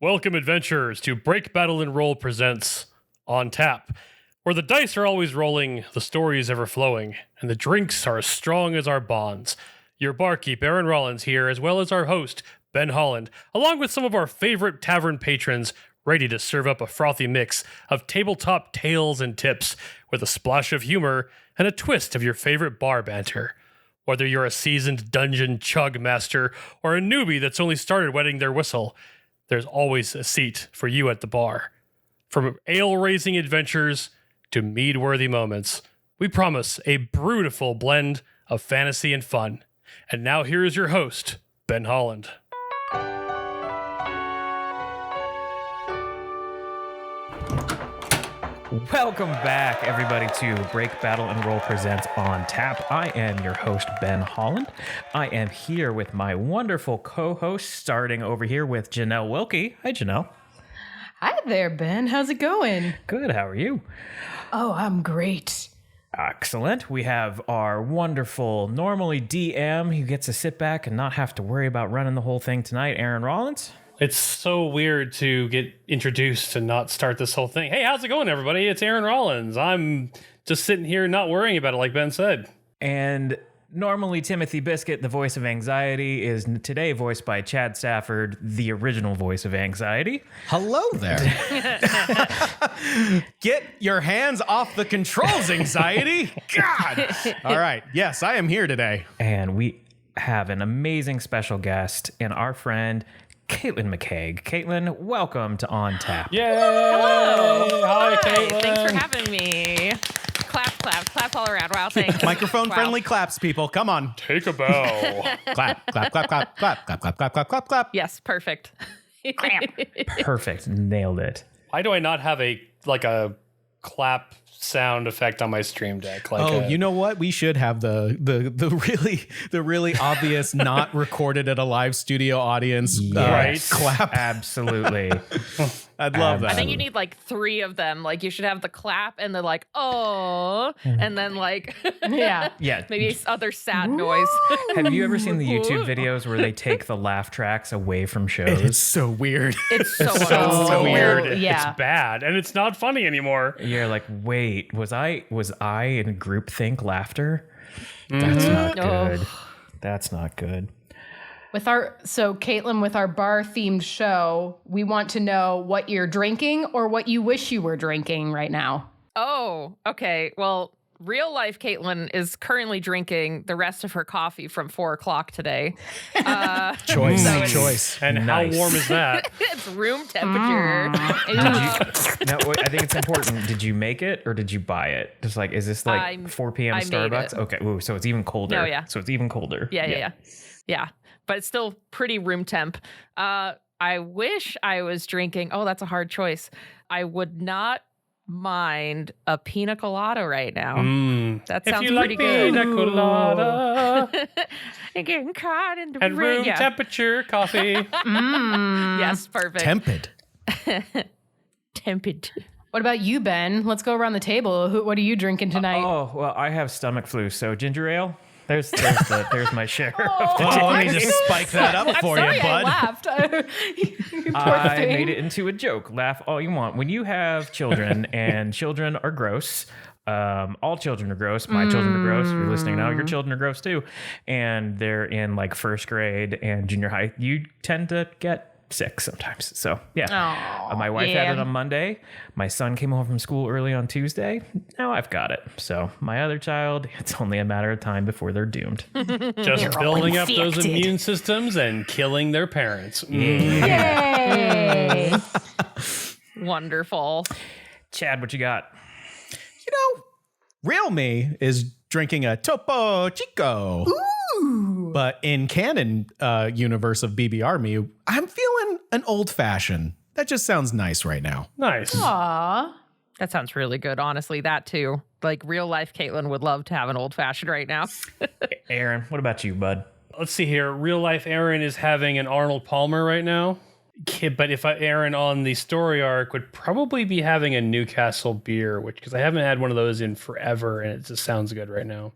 Welcome, adventurers, to Break, Battle, and Roll presents On Tap, where the dice are always rolling, the stories ever flowing, and the drinks are as strong as our bonds. Your barkeep, Aaron Rollins, here, as well as our host, Ben Holland, along with some of our favorite tavern patrons, ready to serve up a frothy mix of tabletop tales and tips with a splash of humor and a twist of your favorite bar banter. Whether you're a seasoned dungeon chug master or a newbie that's only started wetting their whistle, there's always a seat for you at the bar. From ale-raising adventures to mead-worthy moments, we promise a beautiful blend of fantasy and fun. And now here is your host, Ben Holland. Welcome back, everybody, to Break, Battle, and Roll presents On Tap. I am your host, Ben Holland. I am here with my wonderful co-host, starting over here with Janelle Wilke. Hi, Janelle. Hi there, Ben. How's it going? Good. How are you? Oh, I'm great. Excellent. We have our wonderful, normally DM who gets to sit back and not have to worry about running the whole thing tonight, Aaron Rollins. It's so weird to get introduced and not start this whole thing. Hey, how's it going, everybody? It's Aaron Rollins. I'm just sitting here not worrying about it, like Ben said. And normally Timothy Biscuit, the voice of anxiety, is today voiced by Chad Stafford, the original voice of anxiety. Hello there. Get your hands off the controls, anxiety. God. All right. Yes, I am here today. And we have an amazing special guest in our friend Katelyn McCaigue. Katelyn, welcome to On Tap. Yay! Hello. Hi, Katelyn. Thanks for having me. Claps all around. Wow, thanks. Microphone-friendly claps, people. Come on. Take a bow. Clap, clap, clap, clap, clap, clap, clap, clap, clap, clap, clap. Yes, perfect. Perfect. Nailed it. Why do I not have a clap sound effect on my stream deck? You know what? We should have the really obvious, not recorded at a live studio audience clap. Absolutely. I'd love that. I think you need like 3 of them. Like you should have the clap and the like, oh, and then like, Yeah. Yeah. maybe other sad noise. Have you ever seen the YouTube videos where they take the laugh tracks away from shows? It's so weird. It's so so weird. Yeah. It's bad, and it's not funny anymore. You're like, wait, was I in groupthink laughter? That's not good. That's not good. Katelyn, with our bar-themed show, we want to know what you're drinking or what you wish you were drinking right now. Oh, okay. Well, real life Katelyn is currently drinking the rest of her coffee from 4:00 today. Choice. And Nice. how warm is that? It's room temperature. Now, I think it's important. Did you make it or did you buy it? Just like, is this like 4 p.m. I made Starbucks? it. Okay. Ooh, so it's even colder. Oh, yeah. So it's even colder. Yeah. But it's still pretty room temp. I wish I was drinking. Oh, that's a hard choice. I would not mind a pina colada right now. That sounds if you pretty like good. pina colada And getting caught in the and rain. room temperature coffee. Yes, perfect. Tempid. What about you, Ben? Let's go around the table. What are you drinking tonight? Oh, well, I have stomach flu, so ginger ale. There's my share. Let me just spike that up for Sorry, you, bud. I laughed. You poor I thing. made it into a joke. Laugh all you want. When you have children and children are gross, all children are gross. My children are gross. If you're listening now, your children are gross too. And they're in like first grade and junior high. You tend to get sick sometimes. So yeah. My wife had it on Monday. My son came home from school early on Tuesday. Now I've got it. So my other child, it's only a matter of time before they're doomed. Just building up those immune systems and killing their parents. Yay! Wonderful. Chad, what you got? Real me is drinking a Topo Chico. Ooh. But in canon universe of BBR me, I'm feeling an old fashioned. That just sounds nice right now. Nice. Aw. That sounds really good. Honestly, that too. Like real life Katelyn would love to have an old fashioned right now. Aaron, what about you, bud? Let's see here. Real life Aaron is having an Arnold Palmer right now. But if Aaron on the story arc would probably be having a Newcastle beer, because I haven't had one of those in forever, and it just sounds good right now.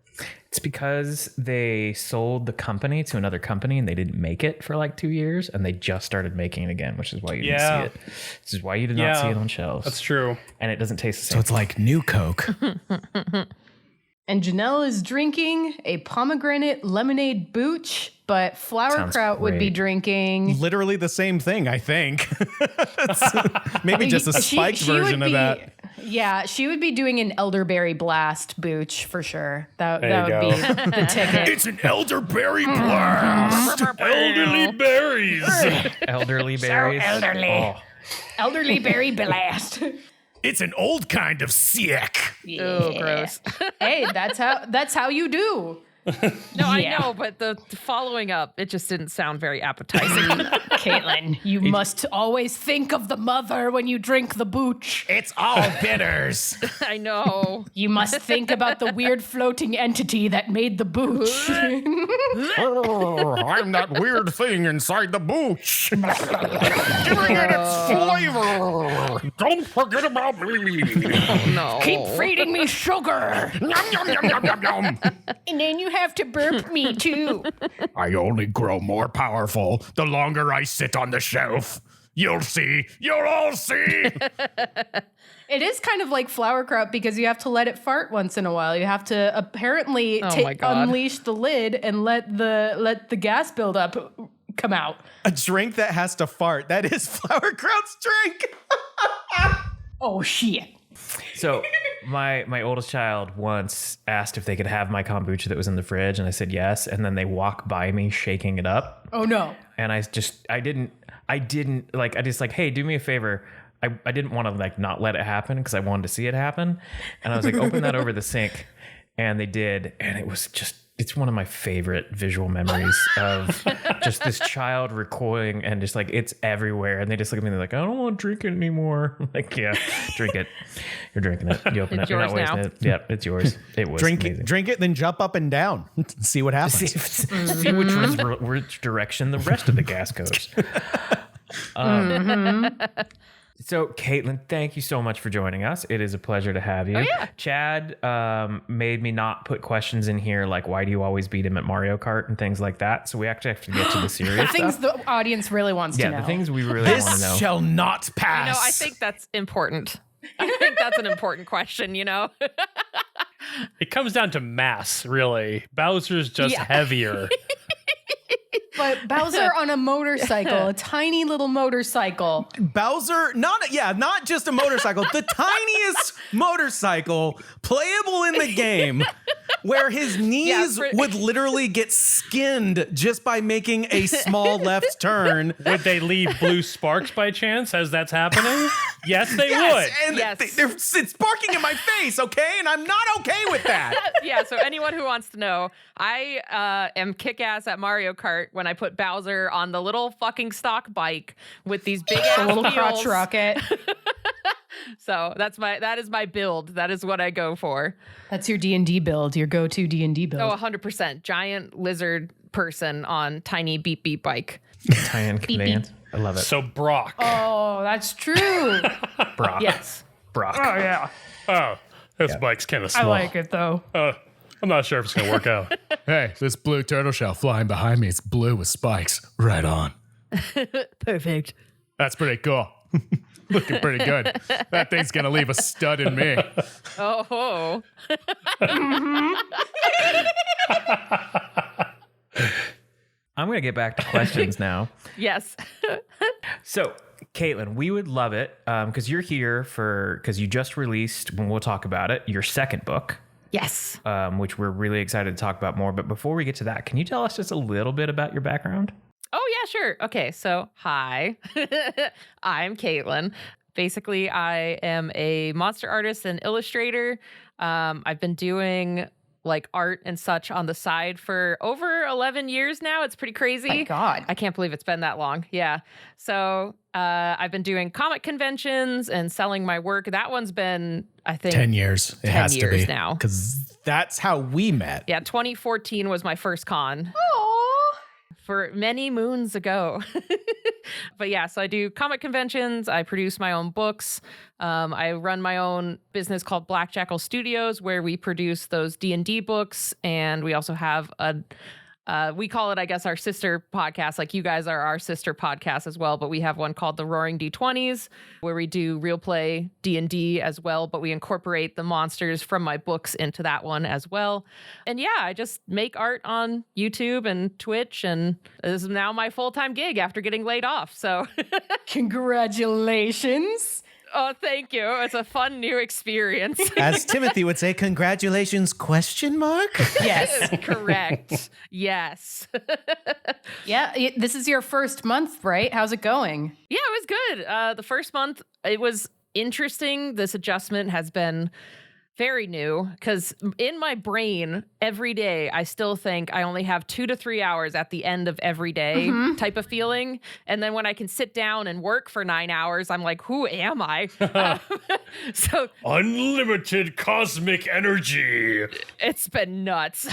It's because they sold the company to another company and they didn't make it for like 2 years, and they just started making it again, which is why you didn't see it. This is why you did not see it on shelves. That's true. And it doesn't taste the same. So it's like new Coke. And Janelle is drinking a pomegranate lemonade booch, but Flowerkraut would be drinking Literally the same thing, I think. Maybe just a spiked version of that. Yeah, she would be doing an elderberry blast booch for sure. That There you would be the ticket. It's an elderberry blast. Elderly berries. Elderly berries. elderly. Oh. Elderly berry blast. It's an old kind of sick. Oh, gross. Hey, that's how you do. No, I know, but the following up, it just didn't sound very appetizing. Caitlin, you must always think of the mother when you drink the booch. It's all bitters. I know. You must think about the weird floating entity that made the booch. I'm that weird thing inside the booch. Giving it its flavor. Don't forget about me. No. Keep feeding me sugar. Yum, yum, yum, yum, yum, yum. And then you have to burp me too. I only grow more powerful the longer I sit on the shelf. You'll see. You'll all see. It is kind of like Flowerkraut because you have to let it fart once in a while. You have to apparently my God. unleash the lid and let the gas buildup come out. A drink that has to fart. That is Flowerkraut's drink. Oh shit. So my oldest child once asked if they could have my kombucha that was in the fridge, and I said yes. And then they walk by me shaking it up. Oh no. And I just hey, do me a favor. I didn't want to like not let it happen because I wanted to see it happen. And I was like, open that over the sink. And they did. And it was just, it's one of my favorite visual memories of just this child recoiling and just like, it's everywhere. And they just look at me and they're like, I don't want to drink it anymore. I'm like, yeah, drink it. You're drinking it. You open It's it. You're not yours wasting now. it. Yep, it's yours. It was amazing. Drink it, then jump up and down. See what happens. See which direction the rest of the gas goes. So, Caitlin, thank you so much for joining us. It is a pleasure to have you. Oh, yeah. Chad made me not put questions in here like, why do you always beat him at Mario Kart and things like that? So we actually have to get to the serious Things stuff. the audience really wants to know. Yeah, the things we really want to know. This shall not pass. You know, I think that's important. I think that's an important question, you know? It comes down to mass, really. Bowser's just heavier. But Bowser on a motorcycle, a tiny little motorcycle. Bowser, not just a motorcycle, the tiniest motorcycle playable in the game, where his knees would literally get skinned just by making a small left turn. Would they leave blue sparks by chance as that's happening? Yes, they Yes, would. and Yes. it's sparking in my face, okay? And I'm not okay with that. Yeah, so anyone who wants to know, I am kick-ass at Mario Kart when I put Bowser on the little fucking stock bike with these big ass A little wheels. crotch rocket. So that is my build. That is what I go for. That's your D&D build, your go-to D&D build. Oh, 100%. Giant lizard person on tiny beep beep bike. Tie-in conveyance. I love it. So Brock. Oh, that's true. Brock. Yes. Brock. Oh, yeah. Oh, this bike's kind of I small. like it, though. I'm not sure if it's going to work out. Hey, this blue turtle shell flying behind me, it's blue with spikes. Right on. Perfect. That's pretty cool. Looking pretty good. That thing's going to leave a stud in me. Oh. I'm going to get back to questions now. Yes. So, Caitlin, we would love it because you're here because you just released, when we'll talk about it, your second book. Yes. Which we're really excited to talk about more. But before we get to that, can you tell us just a little bit about your background? Oh, yeah, sure. Okay, so hi. I'm Caitlin. Basically, I am a monster artist and illustrator. I've been doing like art and such on the side for over 11 years now. It's pretty crazy. My God. I can't believe it's been that long. Yeah. So I've been doing comic conventions and selling my work. That one's been, I think, 10 years. It 10 has to years be. now. Because that's how we met. Yeah, 2014 was my first con. Aw. for many moons ago. But yeah, so I do comic conventions. I produce my own books. I run my own business called Black Jackal Studios, where we produce those D&D books. And we also have we call it, I guess, our sister podcast. Like you guys are our sister podcast as well. But we have one called the Roaring D20s, where we do real play D&D as well. But we incorporate the monsters from my books into that one as well. And yeah, I just make art on YouTube and Twitch. And this is now my full-time gig after getting laid off. So congratulations. Oh, thank you. It's a fun new experience. As Timothy would say, congratulations, ? Yes. Correct. Yes. Yeah, this is your first month, right? How's it going? Yeah, it was good. The first month, it was interesting. This adjustment has been very new because in my brain, every day, I still think I only have 2 to 3 hours at the end of every day type of feeling. And then when I can sit down and work for 9 hours, I'm like, who am I? So unlimited cosmic energy. It's been nuts.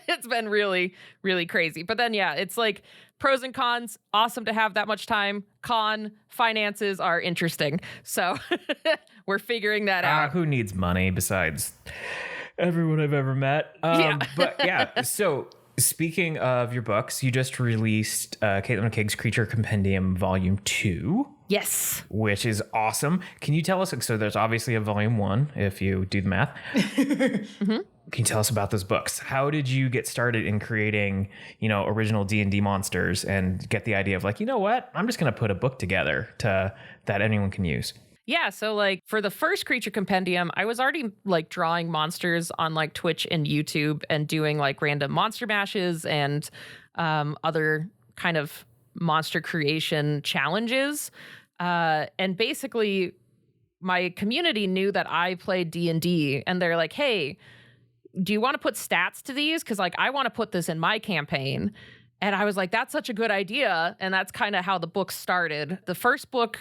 It's been really, really crazy. But then, yeah, it's like pros and cons. Awesome to have that much time. Con, finances are interesting. So we're figuring that out. Who needs money besides everyone I've ever met? But yeah, so speaking of your books, you just released Katelyn McCaigue's Creature Compendium Volume 2. Yes. Which is awesome. Can you tell us, so there's obviously a Volume 1, if you do the math. Can you tell us about those books? How did you get started in creating, original D&D monsters and get the idea of like, you know what? I'm just going to put a book together that anyone can use. Yeah, so like for the first Creature Compendium, I was already like drawing monsters on like Twitch and YouTube and doing like random monster mashes and other kind of monster creation challenges. And basically my community knew that I played D&D and they're like, hey, do you want to put stats to these? Because like I want to put this in my campaign. And I was like, that's such a good idea. And that's kind of how the book started. The first book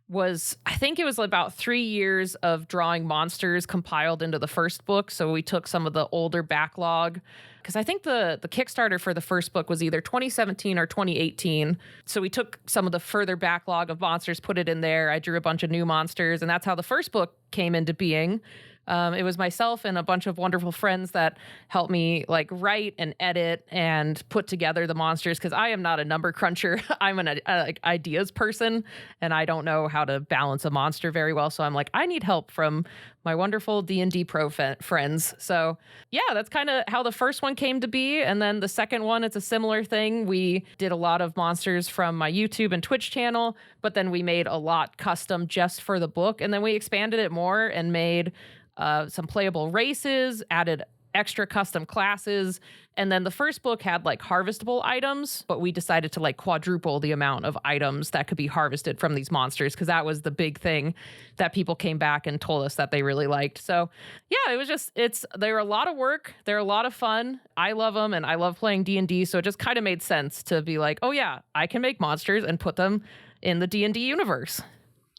was, I think it was about 3 years of drawing monsters compiled into the first book. So we took some of the older backlog, because I think the Kickstarter for the first book was either 2017 or 2018. So we took some of the further backlog of monsters, put it in there. I drew a bunch of new monsters, and that's how the first book came into being. It was myself and a bunch of wonderful friends that helped me like write and edit and put together the monsters, because I am not a number cruncher. I'm an ideas person, and I don't know how to balance a monster very well. So I'm like, I need help from my wonderful D&D pro friends. So yeah, that's kind of how the first one came to be. And then the second one, it's a similar thing. We did a lot of monsters from my YouTube and Twitch channel, but then we made a lot custom just for the book. And then we expanded it more and made some playable races, added extra custom classes. And then the first book had like harvestable items, but we decided to like quadruple the amount of items that could be harvested from these monsters, because that was the big thing that people came back and told us that they really liked. So yeah, it was they're a lot of work. They're a lot of fun. I love them and I love playing D&D. So it just kind of made sense to be like, oh yeah, I can make monsters and put them in the D&D universe.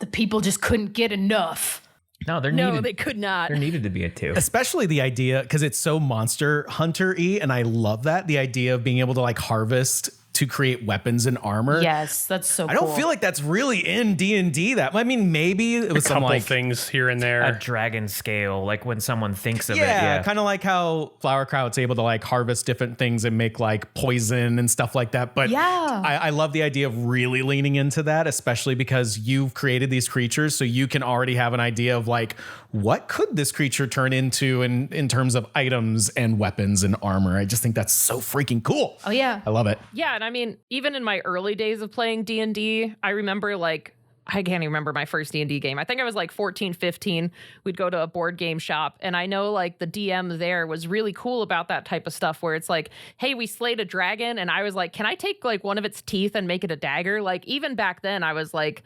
The people just couldn't get enough. No, they could not. There needed to be a 2. Especially the idea, because it's so Monster Hunter-y, and I love that. The idea of being able to like harvest to create weapons and armor. Yes, that's so cool. I don't feel like that's really in D&D. Maybe it was a couple some like things here and there. A dragon scale, like when someone thinks of it. Yeah, kind of like how Flowerkraut's able to like harvest different things and make like poison and stuff like that. But yeah, I love the idea of really leaning into that, especially because you've created these creatures, so you can already have an idea of like, what could this creature turn into in terms of items and weapons and armor. I just think that's so freaking cool. Oh yeah, I love it. Yeah, and I mean, even in my early days of playing D&D, I remember like, I can't even remember my first D&D game. I think I was like 14, 15. We'd go to a board game shop, and I know like the DM there was really cool about that type of stuff, where it's like, hey, we slayed a dragon, and I was like, can I take like one of its teeth and make it a dagger? Like even back then I was like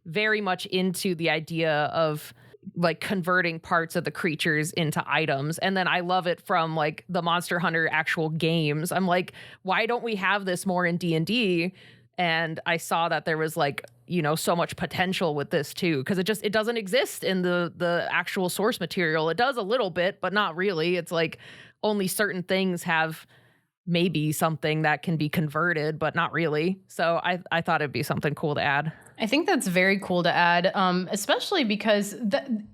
very much into the idea of like converting parts of the creatures into items. And then I love it from like the Monster Hunter actual games. I'm like, why don't we have this more in D&D? And I saw that there was like, so much potential with this too, because it doesn't exist in the actual source material. It does a little bit, but not really. It's like only certain things have maybe something that can be converted, but not really. So I thought it'd be something cool to add. I think that's very cool to add, especially because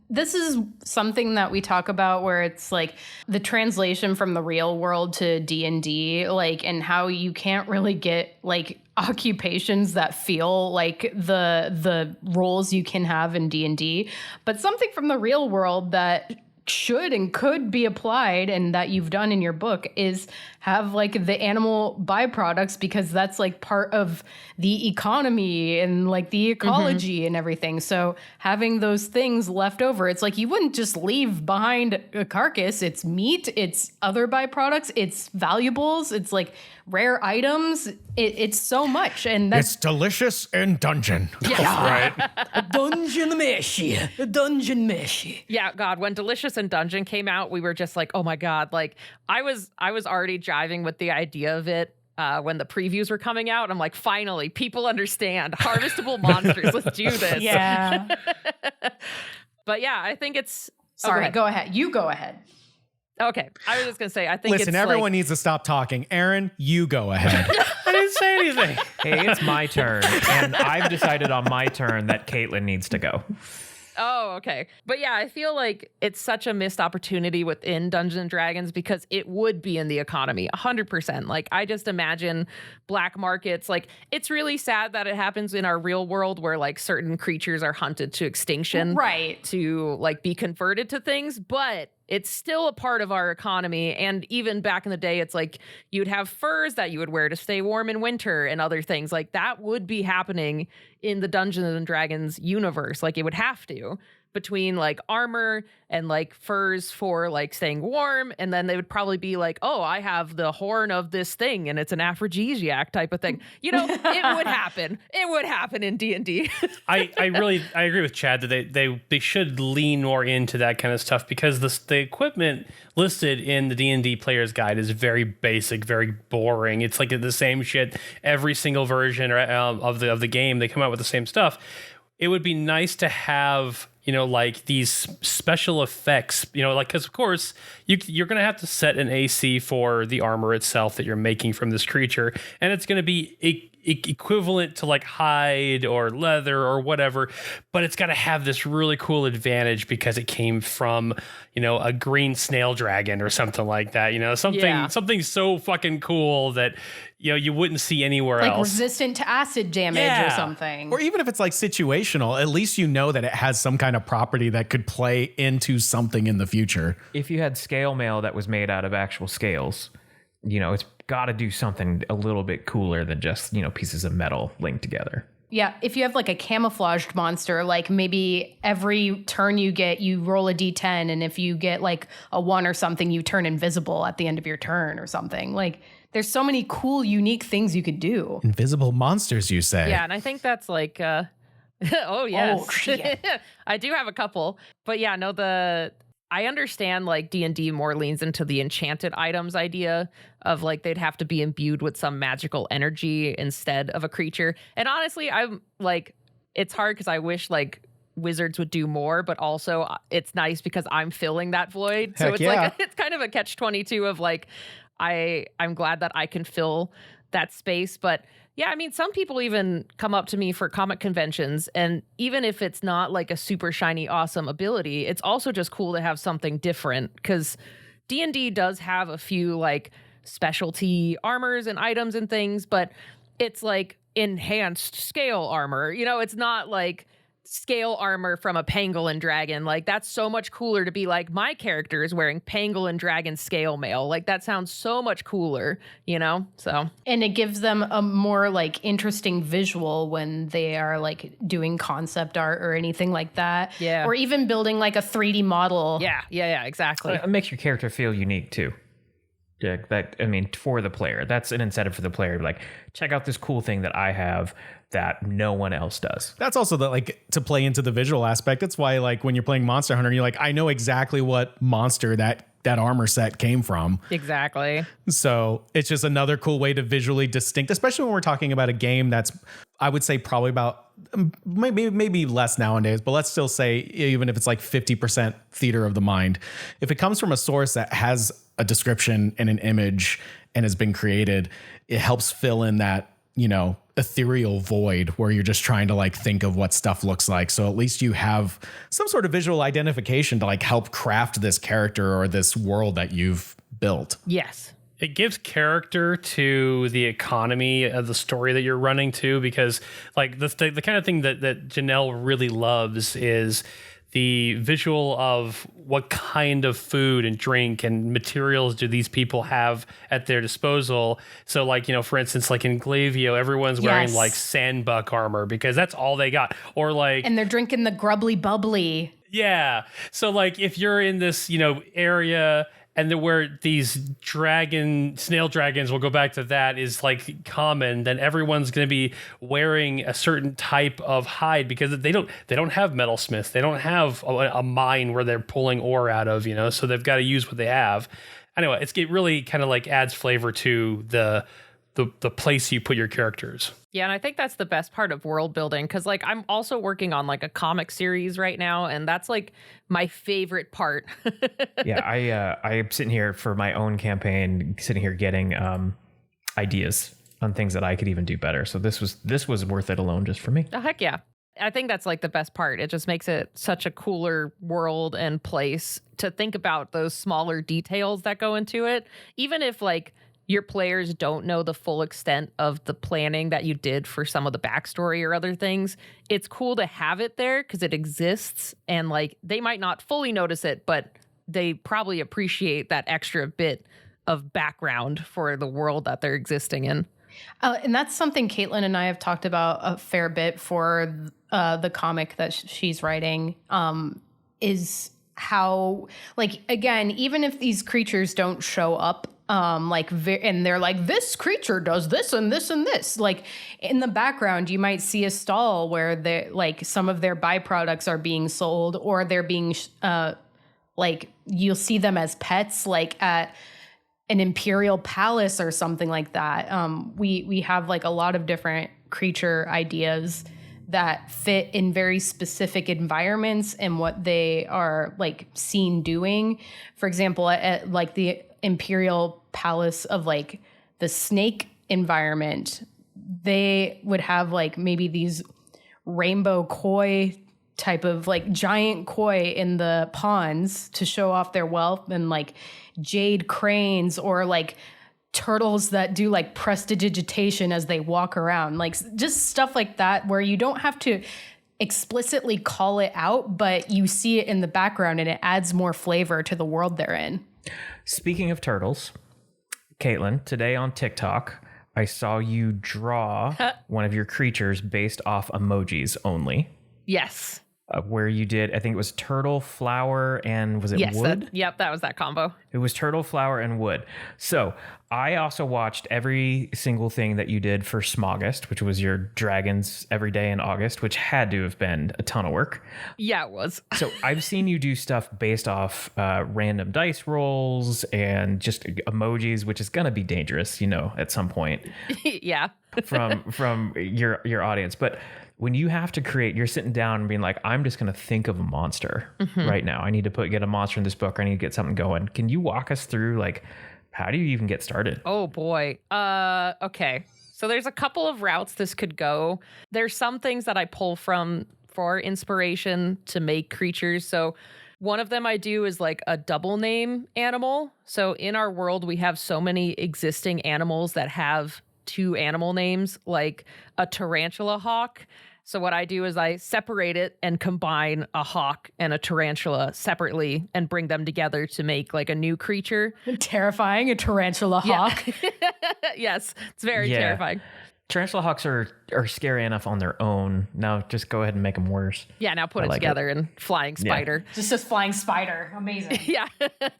this is something that we talk about where it's like the translation from the real world to D&D, like, and how you can't really get like occupations that feel like the roles you can have in D&D, but something from the real world that should and could be applied and that you've done in your book is have like the animal byproducts, because that's like part of the economy and like the ecology and everything. So having those things left over, it's like you wouldn't just leave behind a carcass. It's meat, it's other byproducts, it's valuables, it's like rare items. It's so much, and that's It's delicious in dungeon. Right. a dungeon meshy. A dungeon meshy. Yeah, God, when Delicious in Dungeon came out, we were just like, oh my God. Like I was already jiving with the idea of it when the previews were coming out. I'm like, finally, people understand harvestable monsters. Let's do this. Yeah. But yeah, I think it's Sorry, go ahead. You go ahead. Okay. I was just gonna say, I think Listen, it's everyone like, needs to stop talking. Aaron, you go ahead. I didn't say anything. Hey, it's my turn, and I've decided on my turn that Katelyn needs to go. oh, okay. But yeah, I feel like it's such a missed opportunity within Dungeons and Dragons because it would be in the economy 100%. Like I just imagine black markets. Like it's really sad that it happens in our real world where like certain creatures are hunted to extinction, Right. to like be converted to things, but it's still a part of our economy. And even back in the day, it's like you'd have furs that you would wear to stay warm in winter and other things like that would be happening in the Dungeons and Dragons universe. Like it would have to, between like armor and like furs for like staying warm. And then they would probably be like, oh, I have the horn of this thing and it's an aphrodisiac type of thing. You know, it would happen. It would happen in D&D. I agree with Chad that they should lean more into that kind of stuff, because the equipment listed in the D&D player's guide is very basic, very boring. It's like the same shit every single version of the game. They come out with the same stuff. It would be nice to have, like these special effects, like, because of course you're going to have to set an AC for the armor itself that you're making from this creature, and it's going to be equivalent to like hide or leather or whatever, but it's got to have this really cool advantage because it came from, a green snail dragon or something like that, something so fucking cool that, you wouldn't see anywhere Like else. resistant to acid damage or something. Or even if it's like situational, at least you know that it has some kind of property that could play into something in the future. If you had scale mail that was made out of actual scales, it's got to do something a little bit cooler than just, pieces of metal linked together. Yeah, if you have like a camouflaged monster, like maybe every turn you get, you roll a d10, and if you get like a 1 or something, you turn invisible at the end of your turn or something. Like there's so many cool, unique things you could do. Invisible monsters, you say? Yeah, and I think that's like, oh yes, Oh, shit. I do have a couple, but yeah, no, I understand like D&D more leans into the enchanted items idea of like they'd have to be imbued with some magical energy instead of a creature. And honestly, I'm like, it's hard because I wish like wizards would do more, but also it's nice because I'm filling that void. So Heck it's yeah. like it's kind of a catch-22 of like I'm glad that I can fill that space. But yeah, I mean, some people even come up to me for comic conventions, and even if it's not like a super shiny, awesome ability, it's also just cool to have something different, because D&D does have a few like specialty armors and items and things, but it's like enhanced scale armor. It's not like scale armor from a pangolin dragon. Like that's so much cooler to be like, my character is wearing pangolin dragon scale mail. Like that sounds so much cooler, so. And it gives them a more like interesting visual when they are like doing concept art or anything like that. Yeah. Or even building like a 3D model. Yeah, exactly. It makes your character feel unique too. Yeah, for the player, that's an incentive for the player. Like, check out this cool thing that I have that no one else does. That's also to play into the visual aspect. That's why like when you're playing Monster Hunter, you're like, I know exactly what monster that armor set came from. Exactly. So it's just another cool way to visually distinct, especially when we're talking about a game that's, I would say probably about maybe less nowadays, but let's still say even if it's like 50% theater of the mind, if it comes from a source that has a description and an image and has been created, it helps fill in that, ethereal void where you're just trying to like think of what stuff looks like. So at least you have some sort of visual identification to like help craft this character or this world that you've built. Yes. It gives character to the economy of the story that you're running too, because like the kind of thing that Janelle really loves is the visual of what kind of food and drink and materials do these people have at their disposal. So like, for instance, like in Glavio, everyone's wearing like sandbuck armor because that's all they got. Or like, and they're drinking the grubbly bubbly. Yeah. So like if you're in this, area and where these snail dragons, we'll go back to that, is like common, then everyone's going to be wearing a certain type of hide because they don't have metalsmiths. They don't have a mine where they're pulling ore out of, so they've got to use what they have. Anyway, it really kind of like adds flavor to the place you put your characters. Yeah, and I think that's the best part of world building, because like I'm also working on like a comic series right now, and that's like my favorite part. Yeah, I'm sitting here for my own campaign, sitting here getting ideas on things that I could even do better. So this was worth it alone just for me. Oh, heck yeah. I think that's like the best part. It just makes it such a cooler world and place to think about those smaller details that go into it. Even if like your players don't know the full extent of the planning that you did for some of the backstory or other things, it's cool to have it there because it exists, and like they might not fully notice it, but they probably appreciate that extra bit of background for the world that they're existing in. And that's something Katelyn and I have talked about a fair bit for the comic that she's writing, is how, like, again, even if these creatures don't show up, and they're like, this creature does this and this and this. Like in the background, you might see a stall where they like some of their byproducts are being sold, or they're being like you'll see them as pets, like at an imperial palace or something like that. We have like a lot of different creature ideas that fit in very specific environments and what they are like seen doing. For example, at like the imperial palace of like the snake environment, they would have like maybe these rainbow koi type of like giant koi in the ponds to show off their wealth, and like jade cranes, or like turtles that do like prestidigitation as they walk around, like just stuff like that where you don't have to explicitly call it out, but you see it in the background and it adds more flavor to the world they're in. Speaking of turtles, Katelyn, today on TikTok, I saw you draw one of your creatures based off emojis only. Yes. Where you did, I think it was turtle, flower, and was it wood? That was that combo. It was turtle, flower, and wood. So I also watched every single thing that you did for Smogust, which was your dragons every day in August, which had to have been a ton of work. Yeah, it was. So I've seen you do stuff based off random dice rolls and just emojis, which is going to be dangerous, at some point. Yeah. from your audience. But when you have to create, you're sitting down and being like, I'm just going to think of a monster right now. I need to get a monster in this book. I need to get something going. Can you walk us through, like, how do you even get started? Oh, boy. Okay. So there's a couple of routes this could go. There's some things that I pull from for inspiration to make creatures. So one of them I do is like a double name animal. So in our world, we have so many existing animals that have two animal names, like a tarantula hawk. So what I do is I separate it and combine a hawk and a tarantula separately and bring them together to make like a new creature. Terrifying, a tarantula hawk. Yes, it's very terrifying. Tarantula hawks are scary enough on their own. Now just go ahead and make them worse. Yeah, now put it together and flying spider. Just a flying spider. Amazing. Yeah,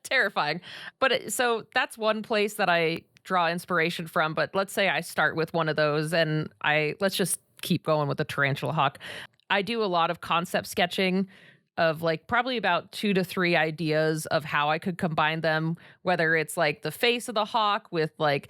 terrifying. But so that's one place that I draw inspiration from. But let's say I start with one of those and let's just keep going with the tarantula hawk. I do a lot of concept sketching of like probably about 2 to 3 ideas of how I could combine them, whether it's like the face of the hawk with like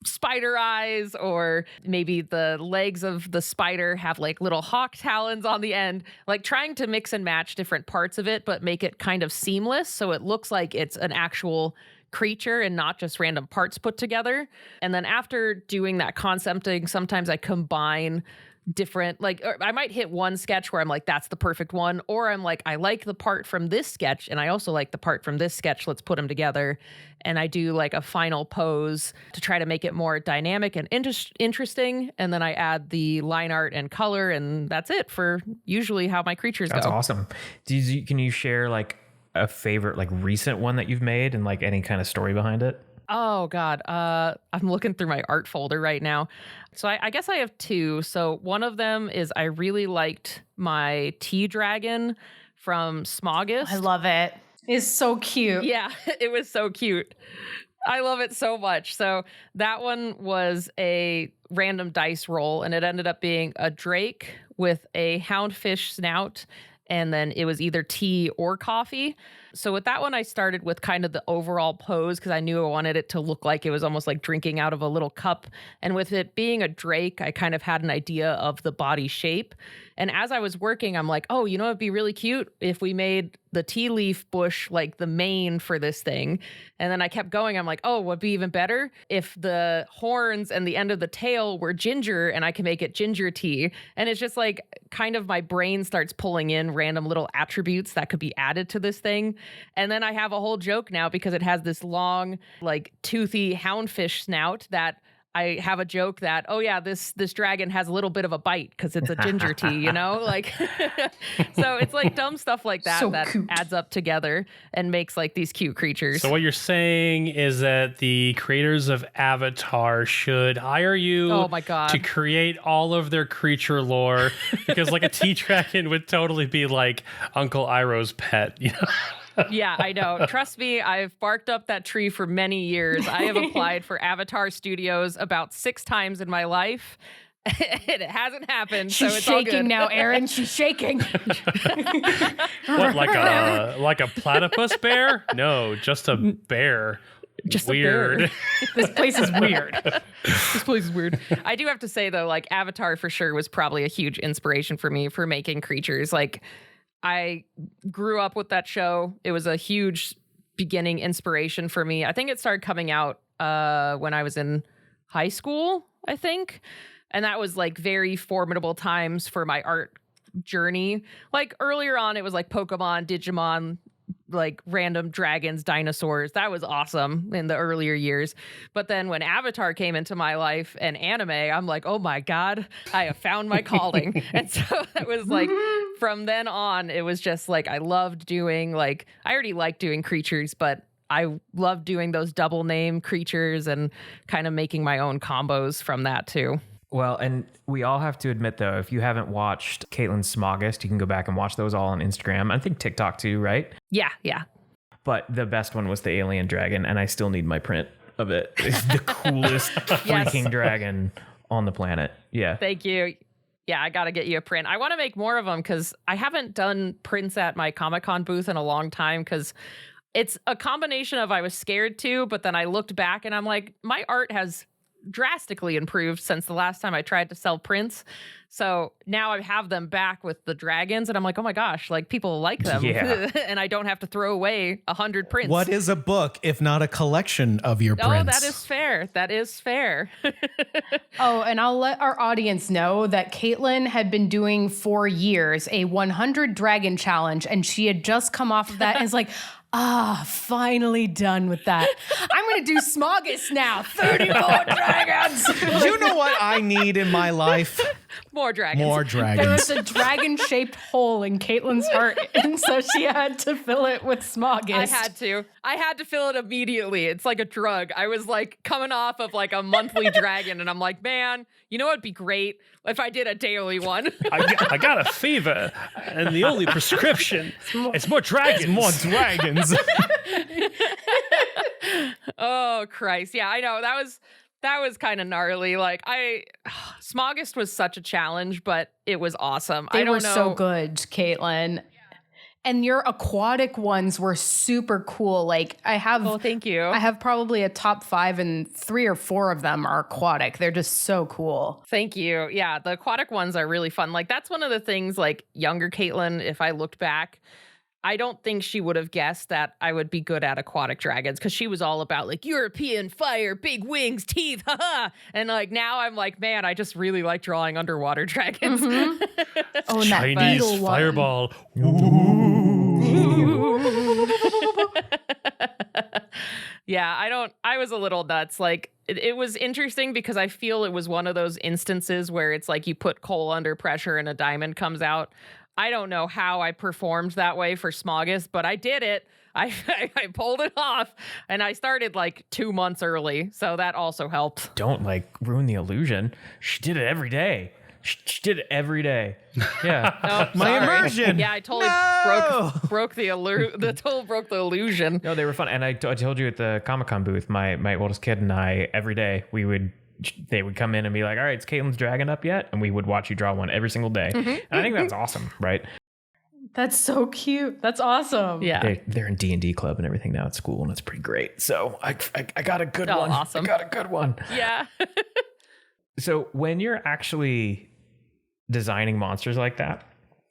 spider eyes, or maybe the legs of the spider have like little hawk talons on the end, like trying to mix and match different parts of it, but make it kind of seamless. So it looks like it's an actual creature and not just random parts put together. And then after doing that concepting, sometimes I combine different, like, or I might hit one sketch where I'm like, that's the perfect one. Or I'm like, I like the part from this sketch and I also like the part from this sketch. Let's put them together. And I do like a final pose to try to make it more dynamic and interesting. And then I add the line art and color, and that's it for usually how my creatures That's go. awesome. Can you share like a favorite, like recent one that you've made and like any kind of story behind it? Oh God. I'm looking through my art folder right now. So I guess I have two. So one of them is I really liked my tea dragon from Smoggist. I love it. It's so cute. Yeah, it was so cute. I love it so much. So that one was a random dice roll, and it ended up being a drake with a houndfish snout, and then it was either tea or coffee. So with that one, I started with kind of the overall pose because I knew I wanted it to look like it was almost like drinking out of a little cup. And with it being a drake, I kind of had an idea of the body shape. And as I was working, I'm like, oh, you know, it'd be really cute if we made the tea leaf bush like the mane for this thing. And then I kept going. I'm like, oh, would be even better if the horns and the end of the tail were ginger and I can make it ginger tea. And it's just like kind of my brain starts pulling in random little attributes that could be added to this thing. And then I have a whole joke now because it has this long, like toothy houndfish snout that I have a joke that, oh yeah, this dragon has a little bit of a bite because it's a ginger tea, you know? Like, so it's like dumb stuff like that So that cute. adds up together and makes like these cute creatures. So what you're saying is that the creators of Avatar should hire you Oh my God. to create all of their creature lore, because like a tea dragon would totally be like Uncle Iroh's pet, you know? Yeah, I know. Trust me, I've barked up that tree for many years. I have applied for Avatar Studios about 6 times in my life. It hasn't happened, so She's it's all shaking good. now, Aaron. She's shaking. What, like a platypus bear? No, just a bear. Just a Weird. bear. This place is weird. This place is weird. I do have to say though, like Avatar for sure was probably a huge inspiration for me for making creatures. Like I grew up with that show. It was a huge beginning inspiration for me. I think it started coming out when I was in high school, I think. And that was like very formidable times for my art journey. Like earlier on, it was like Pokemon, Digimon, like random dragons, dinosaurs. That was awesome in the earlier years. But then when Avatar came into my life and anime, I'm like, oh my God, I have found my calling. And so it was like, from then on, it was just like, I loved doing like, I already liked doing creatures, but I loved doing those double name creatures and kind of making my own combos from that too. Well, and we all have to admit, though, if you haven't watched Katelyn Smoggist, you can go back and watch those all on Instagram. I think TikTok too, right? Yeah. But the best one was the alien dragon, and I still need my print of it. It's the coolest freaking dragon on the planet. Yeah. Thank you. Yeah, I got to get you a print. I want to make more of them because I haven't done prints at my Comic-Con booth in a long time because it's a combination of I was scared to, but then I looked back and I'm like, my art has drastically improved since the last time I tried to sell prints. So now I have them back with the dragons and I'm like, oh my gosh, like people like them. Yeah. And I don't have to throw away 100 prints. What is a book if not a collection of your prints? Oh, that is fair. That is fair. Oh, and I'll let our audience know that Katelyn had been doing for years a 100 dragon challenge, and she had just come off of that and is like, finally done with that. I'm going to do Smoggist now. 30 more dragons. You know what I need in my life? More dragons. More There dragons. was a dragon-shaped hole in Katelyn's heart, and so she had to fill it with Smoggist. I had to fill it immediately. It's like a drug. I was like coming off of like a monthly dragon and I'm like, man, you know what'd be great if I did a daily one. I got a fever, and the only prescription is more dragons. More dragons. Oh Christ. Yeah, I know. That was kind of gnarly. Like Smoggist was such a challenge, but it was awesome. They I don't were know. so good, Katelyn. And your aquatic ones were super cool. Like Oh, thank you. I have probably a top 5 and 3 or 4 of them are aquatic. They're just so cool. Thank you. Yeah, the aquatic ones are really fun. Like that's one of the things like younger Katelyn, if I looked back, I don't think she would have guessed that I would be good at aquatic dragons because she was all about like European fire, big wings, teeth, haha. And like now I'm like, man, I just really like drawing underwater dragons. Mm-hmm. Oh, and that Chinese beetle one. fireball. Yeah, I was a little nuts. Like it was interesting because I feel it was one of those instances where it's like you put coal under pressure and a diamond comes out. I don't know how I performed that way for Smogus, but I did it. I pulled it off, and I started like 2 months early, so that also helped. Don't like ruin the illusion. She did it every day. She did it every day. Yeah. Oh, My sorry. immersion. Yeah, I totally broke the illusion. No, they were fun. And I told you at the Comic-Con booth, my oldest kid and I, every day, they would come in and be like, all right, is Katelyn's dragon up yet? And we would watch you draw one every single day. And I think that's awesome, right? That's so cute. That's awesome. Yeah. They're in D&D club and everything now at school, and it's pretty great. So I got a good one. Awesome. I got a good one. Yeah. So when you're actually designing monsters like that,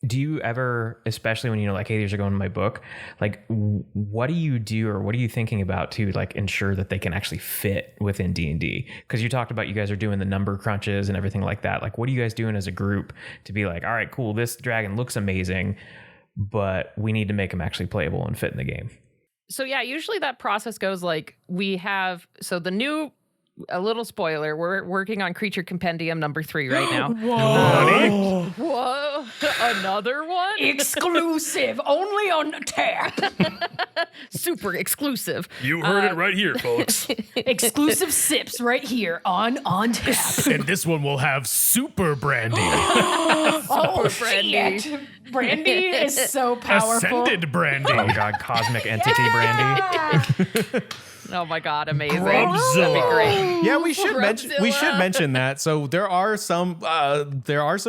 do you ever, especially when you know, like, hey, these are going in my book, like, what do you do or what are you thinking about to like ensure that they can actually fit within D&D? Because you talked about you guys are doing the number crunches and everything like that. Like, what are you guys doing as a group to be like, all right, cool, this dragon looks amazing, but we need to make him actually playable and fit in the game? So yeah, usually that process goes like a little spoiler, we're working on Creature Compendium number 3 right now. Whoa. Another one? Exclusive. Only on tap. Super exclusive. You heard it right here, folks. Exclusive sips right here on tap. And this one will have super brandy. Oh, brandy. shit. Brandy is so powerful. Ascended brandy. Oh God, cosmic entity brandy. Oh my God, amazing. Grubzilla. That'd be great. Yeah, we should Grubzilla. mention that. So there are some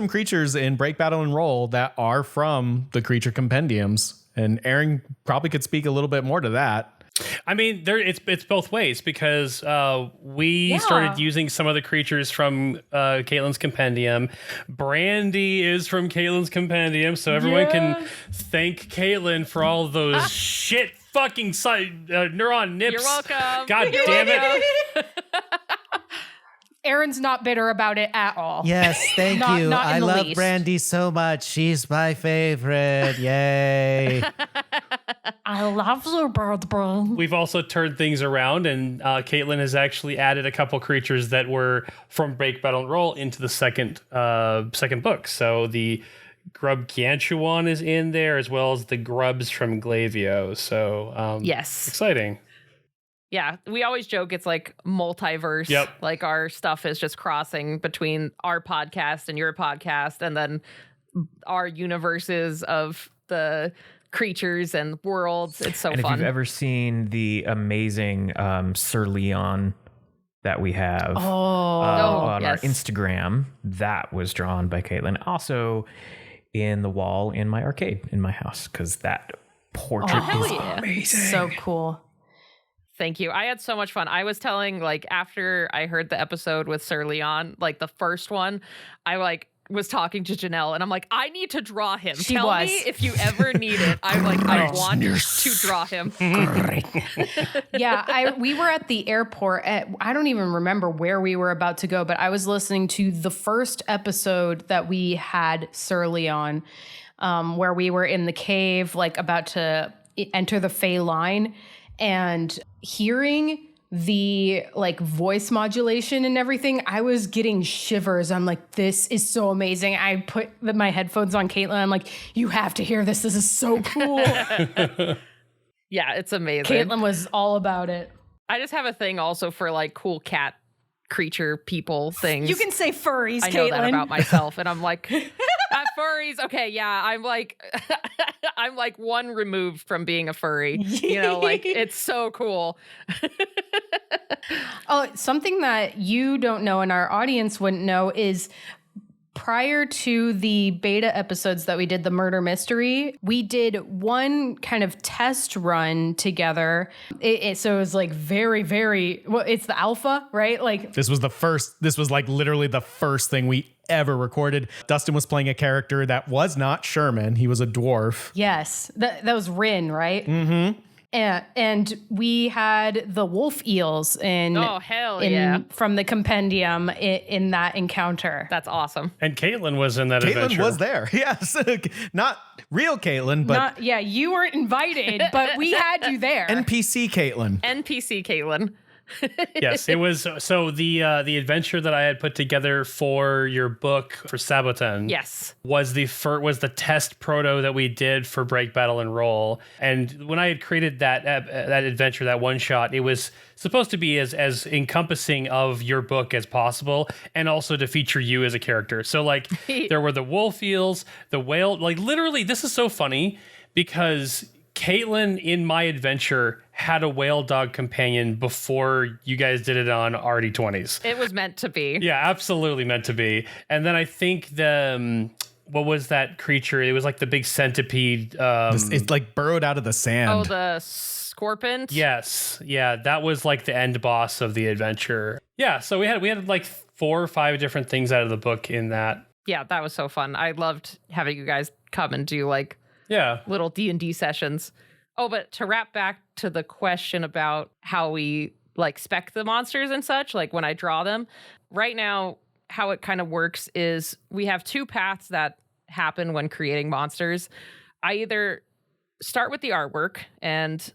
creatures in Break, Battle, and Roll that are from the Creature Compendiums, and Aaron probably could speak a little bit more to that. I mean, it's both ways because we started using some of the creatures from Katelyn's Compendium. Brandy is from Katelyn's Compendium, so everyone can thank Katelyn for all those shit fucking neuron nips. You're welcome. God damn it. Aaron's not bitter about it at all. Yes, thank Not- you. not in I the love least. Brandy so much. She's my favorite. Yay. I love the bird, bro. We've also turned things around, and Katelyn has actually added a couple creatures that were from Break, Battle, and Roll into the second book. So the Grub Ganchuan is in there, as well as the grubs from Glavio. So Yes. exciting. Yeah, we always joke it's like multiverse. Yep. Like our stuff is just crossing between our podcast and your podcast, and then our universes of the creatures and worlds. It's so And fun. if you've ever seen the amazing Sir Leon that we have on our yes. Instagram, that was drawn by Katelyn. Also in the wall in my arcade in my house, because that portrait hell is yeah. amazing. So cool. Thank you. I had so much fun. I was telling, like, after I heard the episode with Sir Leon, like the first one, I was talking to Janelle and I'm like, I need to draw him. She Tell was. me if you ever need it. I'm like, I want to draw him. Yeah, we were at the airport I don't even remember where we were about to go, but I was listening to the first episode that we had Sir Leon, where we were in the cave, like about to enter the Fey line, and hearing the like voice modulation and everything, I was getting shivers. I'm like, this is so amazing. I put my headphones on Katelyn. I'm like, you have to hear this. This is so cool. Yeah, it's amazing. Katelyn was all about it. I just have a thing also for like cool cat creature people things. You can say furries, I know that Katelyn. about myself, and I'm like, furries. Okay, yeah, I'm like, I'm like one removed from being a furry. You know, like it's so cool. Oh, something that you don't know and our audience wouldn't know is prior to the beta episodes that we did, the murder mystery, we did one kind of test run together. So it was like very, very, well, it's the alpha, right? Like This was like literally the first thing we ever recorded. Dustin was playing a character that was not Sherman. He was a dwarf. Yes, that was Rin, right? Mm-hmm. And we had the wolf eels from the compendium in that encounter. That's awesome. And Caitlin was in that adventure. Caitlin was there. Yes. Not real Caitlin, but you weren't invited, but we had you there. NPC Caitlin. NPC Caitlin. Yes, it was. So the adventure that I had put together for your book for Saboten, Yes, was the test proto that we did for Break Battle and Roll. And when I had created that adventure, that one shot, it was supposed to be as encompassing of your book as possible, and also to feature you as a character. So like there were the wolf eels, the whale. Like literally, this is so funny because Caitlin in my adventure had a whale dog companion before you guys did it on RD20s. it was meant to be. Yeah, absolutely meant to be. And then I think what was that creature? It was like the big centipede. It's like burrowed out of the sand. Oh, the scorpion. Yes. Yeah, that was like the end boss of the adventure. Yeah, so we had like 4 or 5 different things out of the book in that. Yeah, that was so fun. I loved having you guys come and do like little D&D sessions. Oh, but to wrap back to the question about how we like spec the monsters and such, like when I draw them, right now, how it kind of works is we have 2 paths that happen when creating monsters. I either start with the artwork, and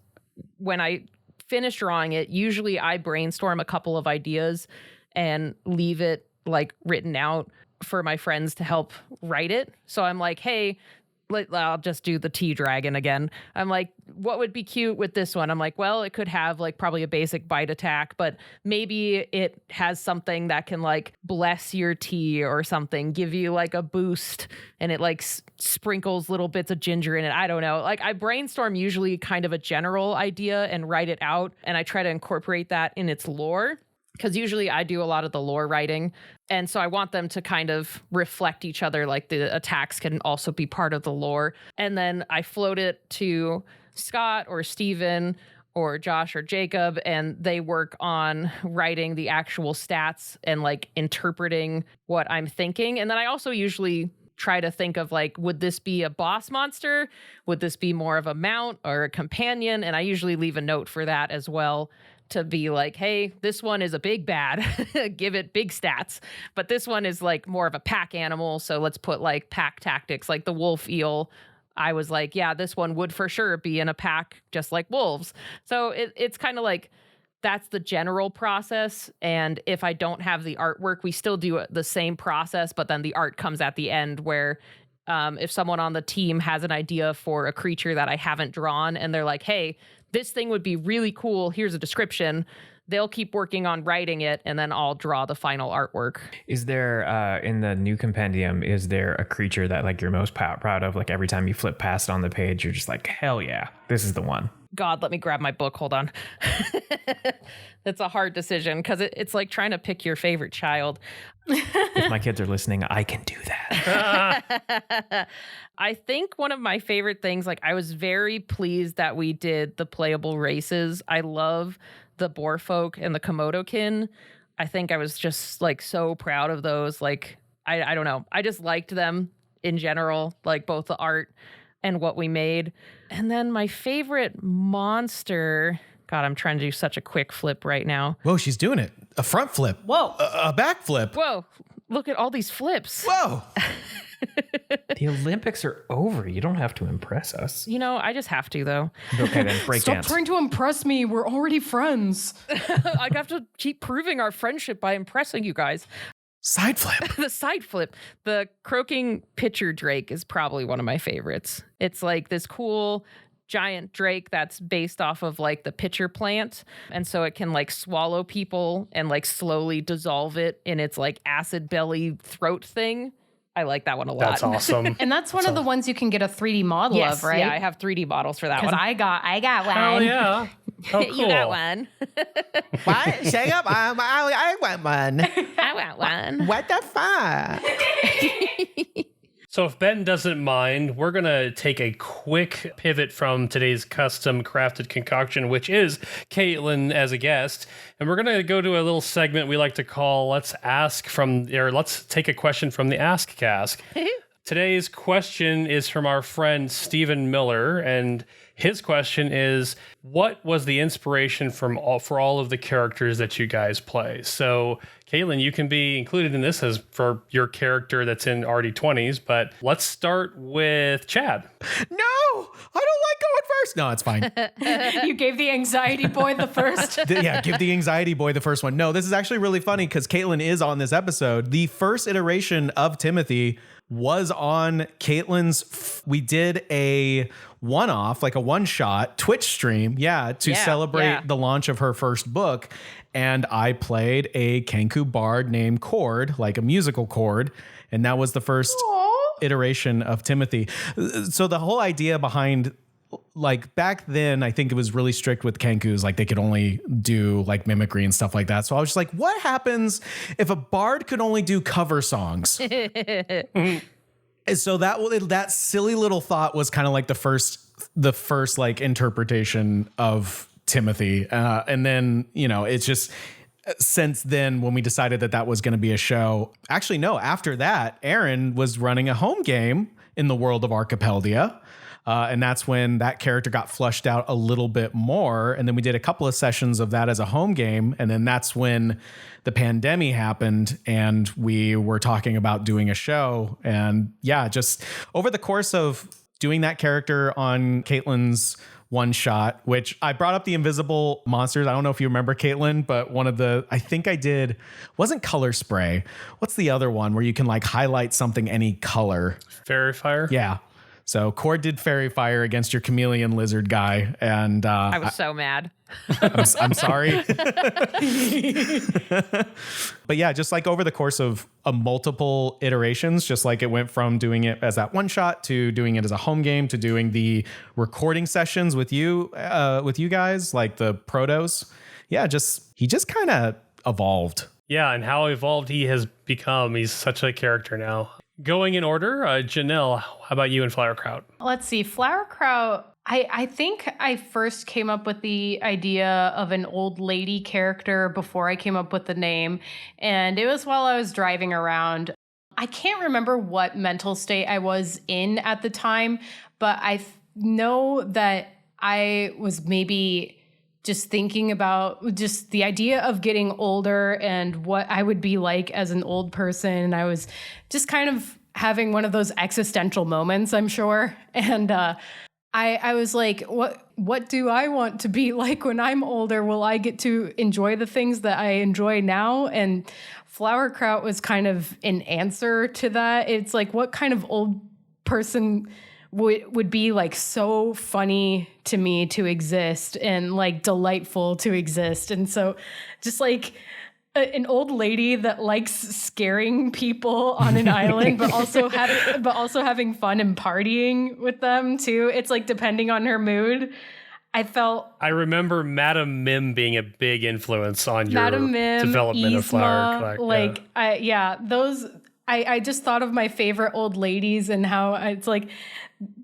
when I finish drawing it, usually I brainstorm a couple of ideas and leave it like written out for my friends to help write it. So I'm like, hey, I'll just do the T-Dragon again. I'm like, what would be cute with this one? I'm like, well, it could have like probably a basic bite attack, but maybe it has something that can like bless your tea or something, give you like a boost, and it like sprinkles little bits of ginger in it. I don't know. Like I brainstorm usually kind of a general idea and write it out, and I try to incorporate that in its lore, because usually I do a lot of the lore writing. And so I want them to kind of reflect each other, like the attacks can also be part of the lore. And then I float it to Scott or Steven or Josh or Jacob, and they work on writing the actual stats and like interpreting what I'm thinking. And then I also usually try to think of like, would this be a boss monster? Would this be more of a mount or a companion? And I usually leave a note for that as well, to be like, hey, this one is a big bad, give it big stats. But this one is like more of a pack animal, so let's put like pack tactics, like the wolf eel. I was like, yeah, this one would for sure be in a pack just like wolves. So it's kind of like, that's the general process. And if I don't have the artwork, we still do the same process, but then the art comes at the end, where if someone on the team has an idea for a creature that I haven't drawn and they're like, hey, this thing would be really cool, here's a description, they'll keep working on writing it, and then I'll draw the final artwork. Is there, in the new compendium, is there a creature that like you're most proud of? Like every time you flip past it on the page, you're just like, hell yeah, this is the one. God, let me grab my book. Hold on. That's a hard decision, because it's like trying to pick your favorite child. If my kids are listening, I can do that. I think one of my favorite things, like I was very pleased that we did the playable races. I love the Boarfolk and the Komodokin. I think I was just like so proud of those. Like, I don't know. I just liked them in general, like both the art and what we made. And then my favorite monster, God, I'm trying to do such a quick flip right now. Whoa, she's doing it. A front flip. Whoa. A back flip. Whoa, look at all these flips. Whoa. The Olympics are over. You don't have to impress us. You know, I just have to, though. Okay, then break Stop dance. trying to impress me. We're already friends. I have to keep proving our friendship by impressing you guys. Side flip. The side flip. The croaking pitcher drake is probably one of my favorites. It's like this cool giant drake that's based off of like the pitcher plant. And so it can like swallow people and like slowly dissolve it in its like acid belly throat thing. I like that one a lot. That's awesome. And that's one of the ones you can get a 3D model Yes, of, right? yeah, I have 3D models for that one. Because I got one. Oh, yeah. Oh, cool. You got one. What? Shut up. I want one. I want one. What the fuck? So if Ben doesn't mind, we're going to take a quick pivot from today's custom crafted concoction, which is Katelyn as a guest. And we're going to go to a little segment we like to call let's take a question from the Ask Cask. Today's question is from our friend Stephen Miller, and his question is, what was the inspiration for all of the characters that you guys play? So, Katelyn, you can be included in this as for your character that's in RD20s, but let's start with Chad. No, I don't like going first. No, it's fine. You gave the anxiety boy the first. Yeah, give the anxiety boy the first one. No, this is actually really funny because Katelyn is on this episode. The first iteration of Timothy was on Katelyn's. We did a one-off, like a one-shot Twitch stream, to celebrate the launch of her first book. And I played a Kenku bard named Chord, like a musical chord. And that was the first iteration of Timothy. So the whole idea behind, like back then, I think it was really strict with Kenkus, like they could only do like mimicry and stuff like that. So I was just like, what happens if a bard could only do cover songs? And so that silly little thought was kind of like the first like interpretation of Timothy. And then, it's just since then when we decided that was going to be a show. Actually, no, after that, Aaron was running a home game in the world of Archipeldia. And that's when that character got flushed out a little bit more. And then we did a couple of sessions of that as a home game. And then that's when the pandemic happened and we were talking about doing a show. And just over the course of doing that character on Katelyn's one shot, which I brought up the invisible monsters. I don't know if you remember, Katelyn, but I think I did, wasn't color spray. What's the other one where you can like highlight something any color? Fairy Fire? Yeah. So Chord did Fairy Fire against your chameleon lizard guy. And I was so mad. I'm sorry. But just like over the course of multiple iterations, just like it went from doing it as that one shot to doing it as a home game to doing the recording sessions with you guys, like the protos. He just kind of evolved. Yeah, and how evolved he has become. He's such a character now. Going in order, Janelle, how about you and Flowerkraut? Let's see. Flowerkraut, I think I first came up with the idea of an old lady character before I came up with the name. And it was while I was driving around. I can't remember what mental state I was in at the time, but I know that I was maybe just thinking about just the idea of getting older and what I would be like as an old person. And I was just kind of having one of those existential moments, I'm sure. And I was like, what do I want to be like when I'm older? Will I get to enjoy the things that I enjoy now? And Flowerkraut was kind of an answer to that. It's like, what kind of old person would be like so funny to me to exist and like delightful to exist. And so just like an old lady that likes scaring people on an island, but also having fun and partying with them too. It's like depending on her mood. I remember Madam Mim being a big influence on your development Yzma, of Flower. I just thought of my favorite old ladies and how it's like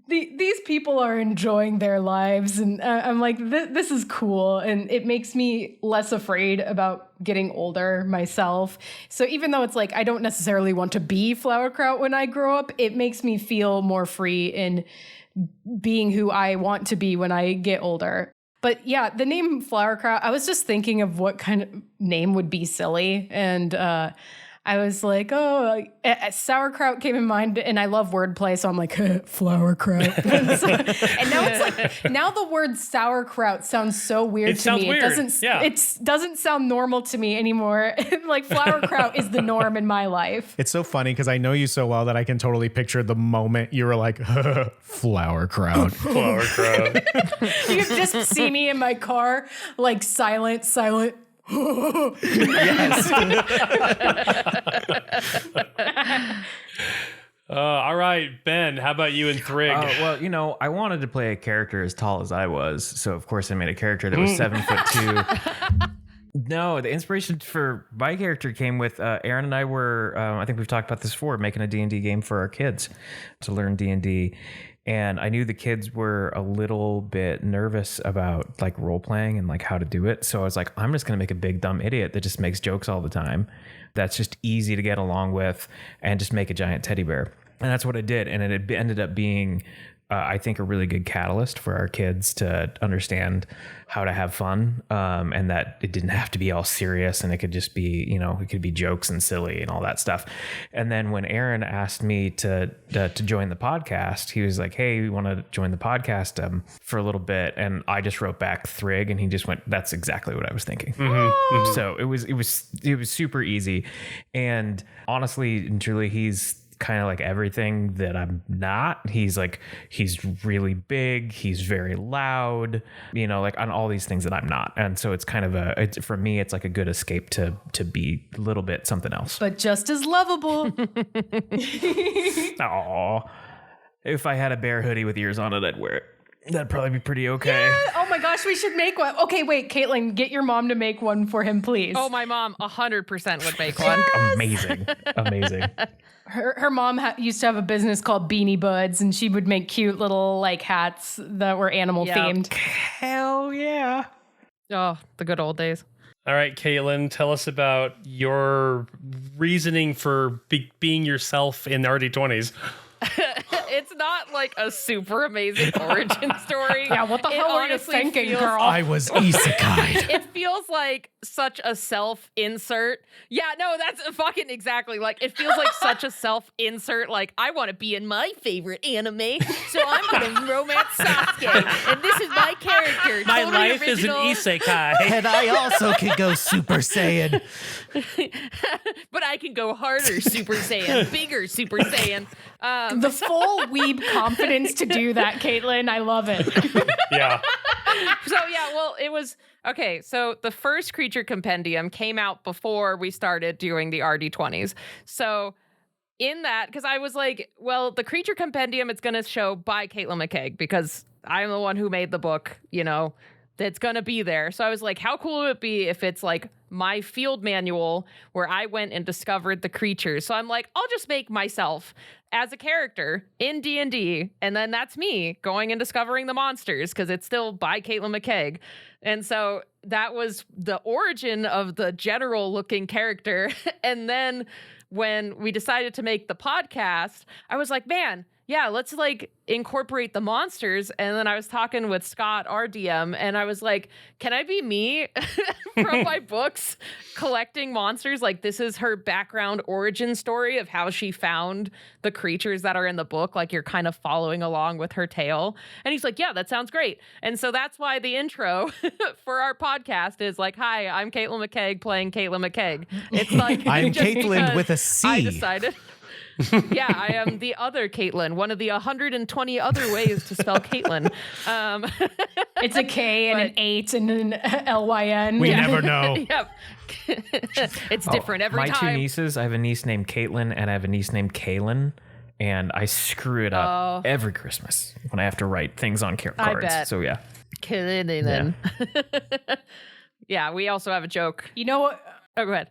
these people are enjoying their lives. And I'm like, this is cool. And it makes me less afraid about getting older myself. So even though it's like, I don't necessarily want to be Flowerkraut when I grow up, it makes me feel more free in being who I want to be when I get older. But yeah, the name Flowerkraut, I was just thinking of what kind of name would be silly. And I was like, sauerkraut came in mind, and I love wordplay, so I'm like, flowerkraut. And now it's like, now the word sauerkraut sounds so weird to me. Weird. It doesn't sound normal to me anymore. Like flowerkraut is the norm in my life. It's so funny because I know you so well that I can totally picture the moment you were like, flowerkraut. Flowerkraut. You can just see me in my car, like silent. Yes. All right, Ben, how about you and Thrig? Well, I wanted to play a character as tall as I was. So, of course, I made a character that was 7'2". No, the inspiration for my character came with Aaron and I were, I think we've talked about this before, making a D&D game for our kids to learn D&D. And I knew the kids were a little bit nervous about like role playing and like how to do it. So I was like, I'm just going to make a big dumb idiot that just makes jokes all the time. That's just easy to get along with and just make a giant teddy bear. And that's what I did. And it ended up being, I think, a really good catalyst for our kids to understand how to have fun, and that it didn't have to be all serious, and it could just be, it could be jokes and silly and all that stuff. And then when Aaron asked me to join the podcast, he was like, "Hey, we want to join the podcast for a little bit," and I just wrote back Thrig, and he just went, "That's exactly what I was thinking." Mm-hmm. So it was super easy, and honestly and truly, he's kind of like everything that I'm not. He's really big, he's very loud, like on all these things that I'm not. And so it's kind of for me, it's like a good escape to be a little bit something else. But just as lovable. Aw. If I had a bear hoodie with ears on it, I'd wear it. That'd probably be pretty okay. Yeah. Oh my gosh, we should make one. Okay, wait, Caitlin, get your mom to make one for him, please. Oh, my mom 100% would make one. Amazing. Her mom used to have a business called Beanie Buds, and she would make cute little like hats that were animal themed. Hell yeah. Oh, the good old days. All right, Caitlin, tell us about your reasoning for being yourself in the RD20s. It's not like a super amazing origin story. Yeah, what the hell were you thinking, girl? I was isekai'd. It feels like such a self-insert. Yeah, no, that's fucking exactly. Like, it feels like such a self-insert. Like, I want to be in my favorite anime, so I'm going to romance Sasuke. And this is my character. My totally life original. is an isekai. And I also could go Super Saiyan. But I can go harder Super Saiyan, bigger Super Saiyan. The full weeb confidence to do that, Caitlin. I love it. Yeah. So yeah, well, it was okay. So the first Creature Compendium came out before we started doing the RD20s. So in that, because I was like, well, the Creature Compendium, it's going to show by Katelyn McCaigue because I'm the one who made the book, that's going to be there. So I was like, how cool would it be if it's like my field manual where I went and discovered the creatures? So I'm like, I'll just make myself as a character in D&D, and then that's me going and discovering the monsters because it's still by Katelyn McCaigue. And so that was the origin of the general looking character. And then when we decided to make the podcast, I was like, man, yeah, let's like incorporate the monsters. And then I was talking with Scott, our DM, and I was like, can I be me from my books collecting monsters? Like, this is her background origin story of how she found the creatures that are in the book. Like, you're kind of following along with her tale. And he's like, yeah, that sounds great. And so that's why the intro for our podcast is like, hi, I'm Katelyn McCaigue playing Katelyn McCaigue. It's like, I'm just Caitlin because with a C. I decided. Yeah, I am the other Caitlin, one of the 120 other ways to spell Caitlin. It's a K and an 8 and an LYN. We never know. Yep. It's different every my time. My two nieces, I have a niece named Caitlin and I have a niece named Kaylin. And I screw it up every Christmas when I have to write things on cards. bet. So yeah. Caitlin. Yeah, we also have a joke. You know what? Oh, go ahead.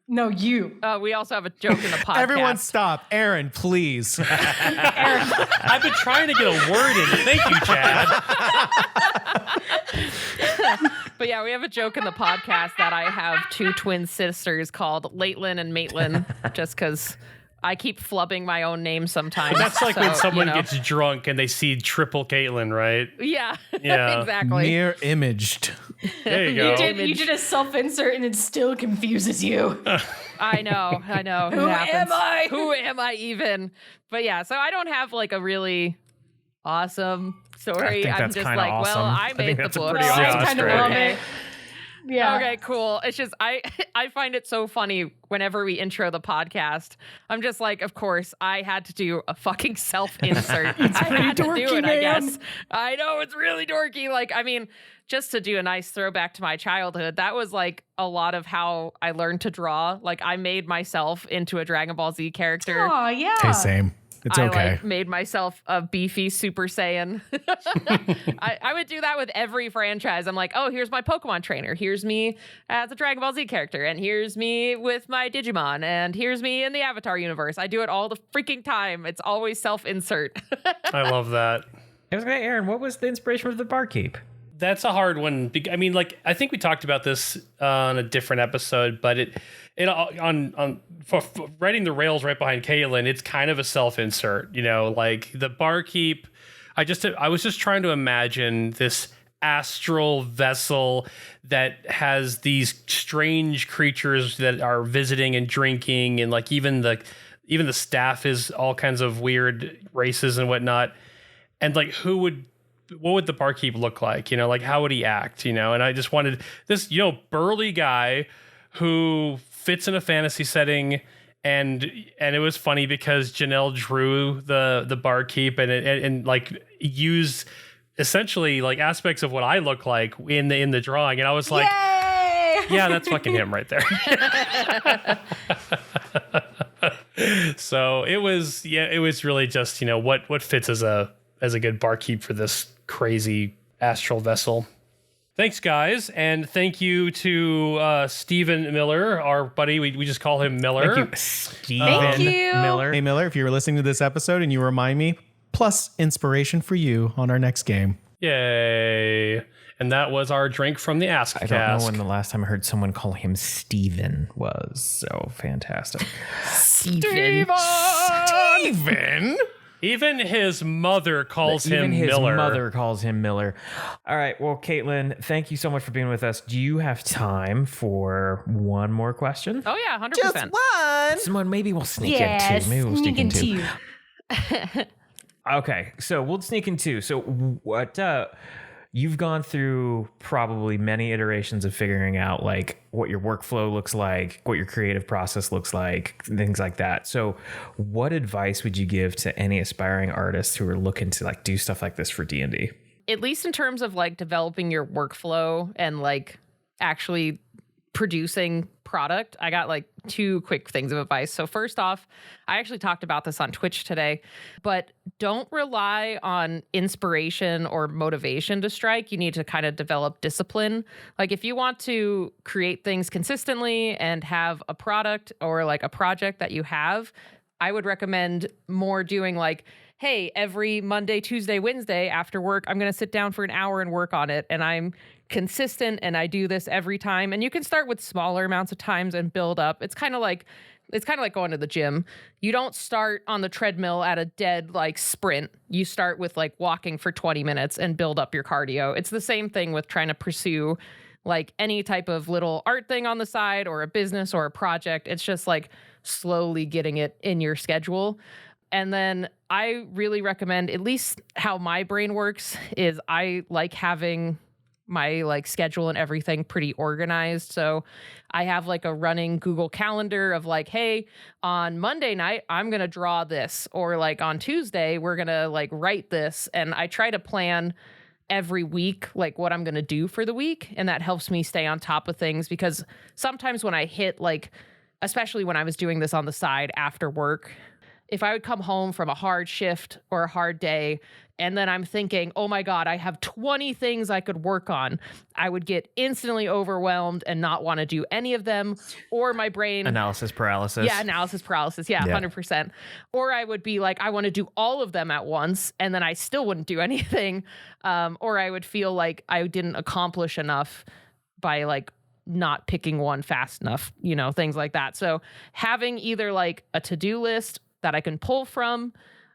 No, you. We also have a joke in the podcast. Everyone stop. Aaron, please. I've been trying to get a word in. Thank you, Chad. But yeah, we have a joke in the podcast that I have two twin sisters called Laitlin and Maitland, just because I keep flubbing my own name sometimes. That's like when So, someone gets drunk and they see triple Caitlin, right? Yeah, Yeah. exactly. Mirror imaged. There you go. You did a self-insert and it still confuses you. I know. Who happens. am I? Who am I even? But yeah, so I don't have like a really awesome story. think I'm that's just kinda like, well, awesome. I I made think the that's a book. pretty so awesome I kind of story. love okay. it. Yeah. Okay, cool. It's just I find it so funny whenever we intro the podcast. I'm just like, of course, I had to do a fucking self-insert. I had to do dorky, it, I man. guess. I know, it's really dorky. Like, I mean, just to do a nice throwback to my childhood, that was like a lot of how I learned to draw. Like, I made myself into a Dragon Ball Z character. Oh, yeah. Hey, same. It's I okay. like made myself a beefy Super Saiyan. I would do that with every franchise. I'm like, oh, here's my Pokemon trainer. Here's me as a Dragon Ball Z character. And here's me with my Digimon. And here's me in the Avatar universe. I do it all the freaking time. It's always self-insert. I love that. I was going to, Aaron, what was the inspiration for the barkeep? That's a hard one. I mean, like, I think we talked about this on a different episode, but for writing the rails right behind Katelyn, it's kind of a self-insert, like the barkeep. I was just trying to imagine this astral vessel that has these strange creatures that are visiting and drinking, and like even the staff is all kinds of weird races and whatnot. And like, what would the barkeep look like? Like how would he act? And I just wanted this, burly guy who fits in a fantasy setting. And it was funny because Janelle drew the barkeep and like used essentially like aspects of what I look like in the drawing. And I was like, Yay! Yeah, that's fucking him right there. So it was really just, what fits as a good barkeep for this crazy astral vessel. Thanks, guys, and thank you to Stephen Miller, our buddy. We just call him Miller. Thank you, Stephen Thank you. Miller. Hey, Miller, if you were listening to this episode and you remind me, plus inspiration for you on our next game. Yay. And that was our drink from the Ask I don't know when the last time I heard someone call him Steven was. So fantastic. Steven. Even his mother calls him Miller. Even his mother calls him Miller. All right. Well, Katelyn, thank you so much for being with us. Do you have time for one more question? Oh, yeah, 100%. Just one. Someone, maybe we'll sneak in two. Maybe we'll sneak in two. Okay. So we'll sneak in two. So what... You've gone through probably many iterations of figuring out like what your workflow looks like, what your creative process looks like, things like that. So what advice would you give to any aspiring artists who are looking to like do stuff like this for D&D? At least in terms of like developing your workflow and like actually producing product, I got like two quick things of advice. So first off, I actually talked about this on Twitch today, but don't rely on inspiration or motivation to strike. You need to kind of develop discipline. Like if you want to create things consistently and have a product or like a project that you have, I would recommend more doing like, hey, every Monday, Tuesday, Wednesday after work, I'm going to sit down for an hour and work on it. And I'm consistent and I do this every time. And you can start with smaller amounts of times and build up. It's kind of like going to the gym. You don't start on the treadmill at a dead like sprint. You start with like walking for 20 minutes and build up your cardio. It's the same thing with trying to pursue like any type of little art thing on the side or a business or a project. It's just like slowly getting it in your schedule. And then I really recommend, at least how my brain works, is I like having my like schedule and everything pretty organized. So I have like a running Google Calendar of like, hey, on Monday night, I'm going to draw this, or like on Tuesday, we're going to like write this. And I try to plan every week, like what I'm going to do for the week. And that helps me stay on top of things, because sometimes when I hit like, especially when I was doing this on the side after work, if I would come home from a hard shift or a hard day, and then I'm thinking, oh my God, I have 20 things I could work on, I would get instantly overwhelmed and not want to do any of them. Or my brain... Analysis paralysis. Yeah, analysis paralysis. Yeah, 100%. Or I would be like, I want to do all of them at once, and then I still wouldn't do anything. Or I would feel like I didn't accomplish enough by like not picking one fast enough, things like that. So having either like a to-do list that I can pull from,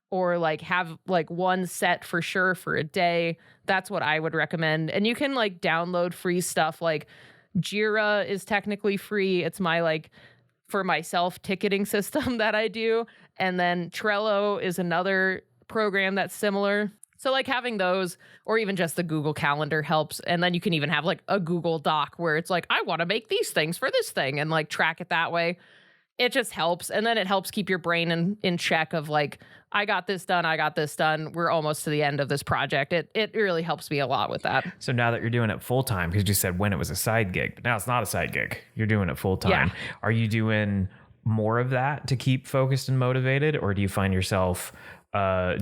or like have like one set for sure for a day. That's what I would recommend. And you can like download free stuff. Like Jira is technically free. It's my like for myself ticketing system that I do. And then Trello is another program that's similar. So like having those, or even just the Google Calendar helps. And then you can even have like a Google Doc where it's like, I want to make these things for this thing, and like track it that way. It just helps. And then it helps keep your brain in check of like, I got this done. We're almost to the end of this project. It really helps me a lot with that. So now that you're doing it full time, because you said when it was a side gig, but now it's not a side gig, you're doing it full time. Yeah. Are you doing more of that to keep focused and motivated, or do you find yourself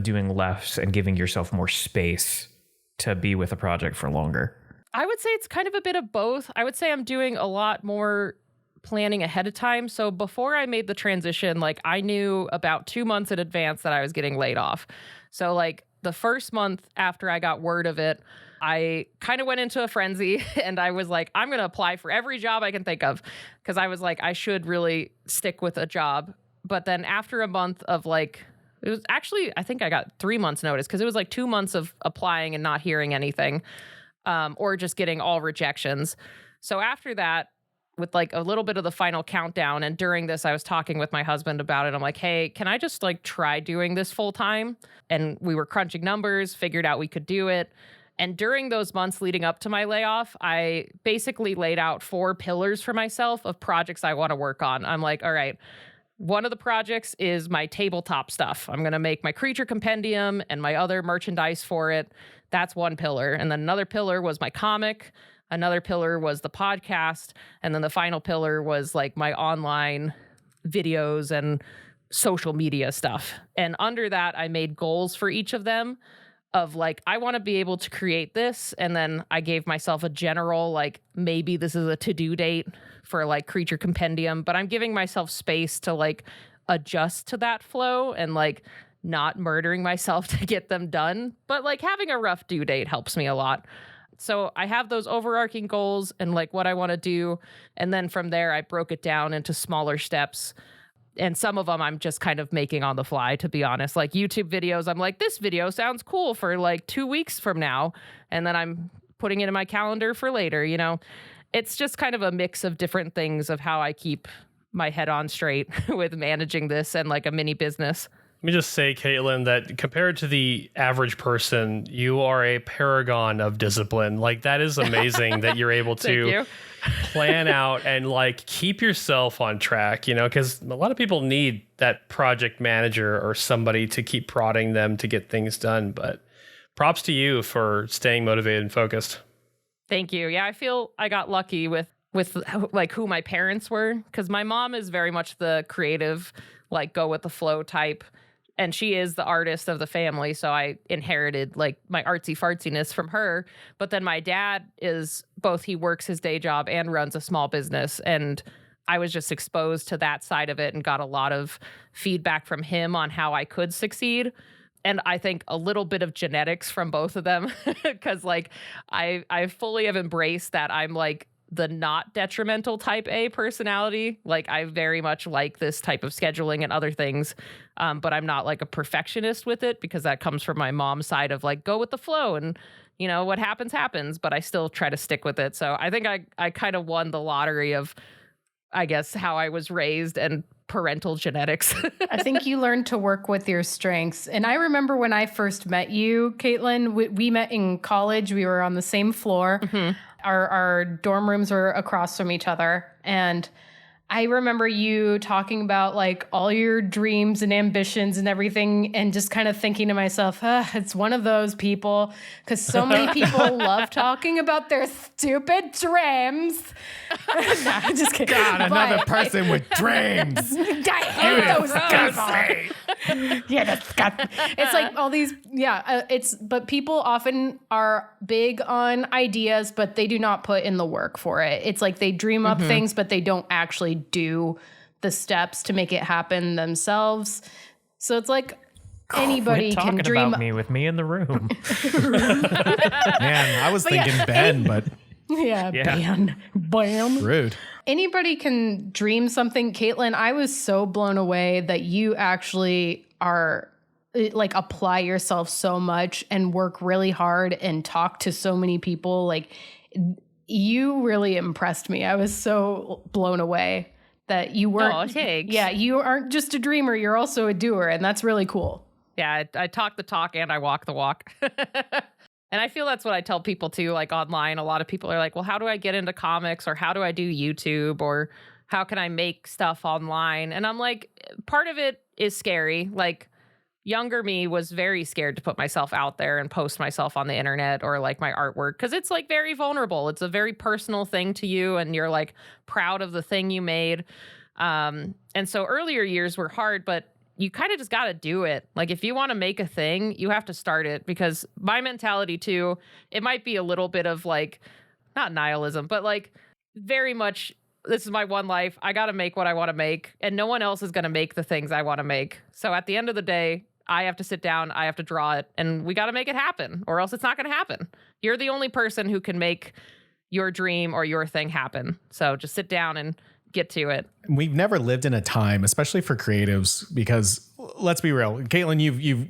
doing less and giving yourself more space to be with a project for longer? I would say it's kind of a bit of both. I would say I'm doing a lot more planning ahead of time. So before I made the transition, like I knew about 2 months in advance that I was getting laid off. So like the first month after I got word of it, I kind of went into a frenzy and I was like, I'm going to apply for every job I can think of, because I was like, I should really stick with a job. But then after a month of like, it was actually, I think I got 3 months notice, because it was like 2 months of applying and not hearing anything, or just getting all rejections. So after that, with like a little bit of the final countdown, and during this, I was talking with my husband about it. I'm like, hey, can I just like try doing this full time? And we were crunching numbers, figured out we could do it. And during those months leading up to my layoff, I basically laid out 4 pillars for myself of projects I want to work on. I'm like, all right, one of the projects is my tabletop stuff. I'm going to make my Creature Compendium and my other merchandise for it. That's one pillar. And then another pillar was my comic. Another pillar was the podcast. And then the final pillar was like my online videos and social media stuff. And under that, I made goals for each of them of like, I want to be able to create this. And then I gave myself a general, like, maybe this is a to-do date for like Creature Compendium, but I'm giving myself space to like adjust to that flow and like not murdering myself to get them done. But like having a rough due date helps me a lot. So I have those overarching goals and like what I want to do. And then from there, I broke it down into smaller steps. And some of them I'm just kind of making on the fly, to be honest. Like YouTube videos, I'm like, this video sounds cool for like 2 weeks from now. And then I'm putting it in my calendar for later, you know? It's just kind of a mix of different things of how I keep my head on straight with managing this and like a mini business. Let me just say, Katelyn, that compared to the average person, you are a paragon of discipline. Like, that is amazing that you're able to plan out and like keep yourself on track, you know, because a lot of people need that project manager or somebody to keep prodding them to get things done. But props to you for staying motivated and focused. Thank you. Yeah, I feel I got lucky with like who my parents were, because my mom is very much the creative, like go with the flow type. And she is the artist of the family. So I inherited like my artsy fartsiness from her. But then my dad is both, he works his day job and runs a small business. And I was just exposed to that side of it and got a lot of feedback from him on how I could succeed. And I think a little bit of genetics from both of them, because like I fully have embraced that I'm like the not detrimental type A personality. Like I very much like this type of scheduling and other things. But I'm not like a perfectionist with it, because that comes from my mom's side of like, go with the flow and, you know, what happens, happens. But I still try to stick with it. So I think I kind of won the lottery of, I guess, how I was raised and parental genetics. I think you learned to work with your strengths. And I remember when I first met you, Katelyn, we met in college. We were on the same floor. Mm-hmm. Our dorm rooms were across from each other. And I remember you talking about like all your dreams and ambitions and everything, and just kind of thinking to myself, it's one of those people, because so many people love talking about their stupid dreams. No, just kidding. God, another person with dreams. I hate those people. Yeah, disgusting. It's like all these, but people often are big on ideas, but they do not put in the work for it. It's like they dream up things, but they don't actually do the steps to make it happen themselves. So it's like anybody can dream about me with me in the room. Man, I was thinking Ben, but Ben. rude. Anybody can dream something. Katelyn, I was so blown away that you actually are like apply yourself so much and work really hard and talk to so many people. Like, you really impressed me. I was so blown away that you weren't. Oh, thanks. Yeah, you aren't just a dreamer. You're also a doer, and that's really cool. Yeah, I talk the talk and I walk the walk. And I feel that's what I tell people too, like online. A lot of people are like, well, how do I get into comics, or how do I do YouTube, or how can I make stuff online? And I'm like, part of it is scary. Like, younger me was very scared to put myself out there and post myself on the internet or like my artwork, because it's like very vulnerable. It's a very personal thing to you, and you're like proud of the thing you made. And so earlier years were hard, but you kind of just got to do it. Like if you want to make a thing, you have to start it, because my mentality too, it might be a little bit of like, not nihilism, but like very much, this is my one life. I got to make what I want to make, and no one else is going to make the things I want to make. So at the end of the day, I have to sit down, I have to draw it, and we got to make it happen, or else it's not going to happen. You're the only person who can make your dream or your thing happen. So just sit down and get to it. We've never lived in a time, especially for creatives, because let's be real, Katelyn,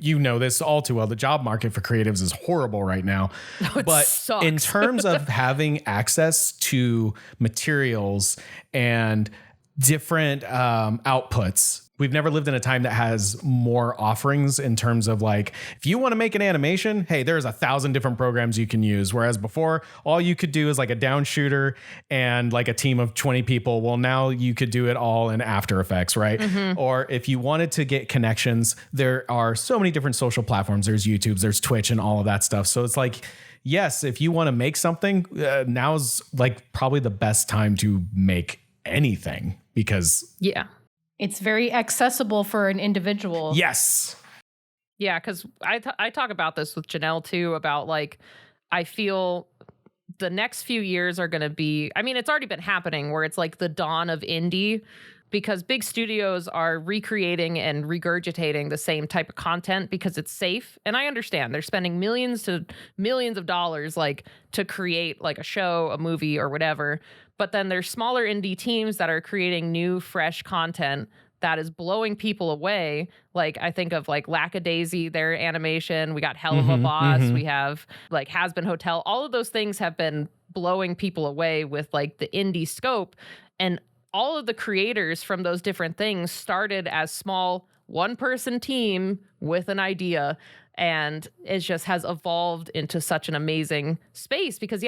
you know this all too well. The job market for creatives is horrible right now. But sucks. In terms of having access to materials and different outputs, we've never lived in a time that has more offerings in terms of like, if you want to make an animation, hey, there's 1,000 different programs you can use. Whereas before, all you could do is like a down shooter and like a team of 20 people. Well, now you could do it all in After Effects, right? Mm-hmm. Or if you wanted to get connections, there are so many different social platforms. There's YouTube, there's Twitch and all of that stuff. So it's like, yes, if you want to make something, now's like probably the best time to make anything, because it's very accessible for an individual. Yes. Yeah, because I talk about this with Janelle too, about like, I feel the next few years are going to be, I mean, it's already been happening where it's like the dawn of indie, because big studios are recreating and regurgitating the same type of content because it's safe. And I understand they're spending millions of dollars like to create like a show, a movie or whatever. But then there's smaller indie teams that are creating new, fresh content that is blowing people away. Like I think of like Lackadaisy, their animation. We got Hell of a Boss. We have like Has Been Hotel. All of those things have been blowing people away with like the indie scope. And all of the creators from those different things started as small one-person team with an idea. And it just has evolved into such an amazing space because,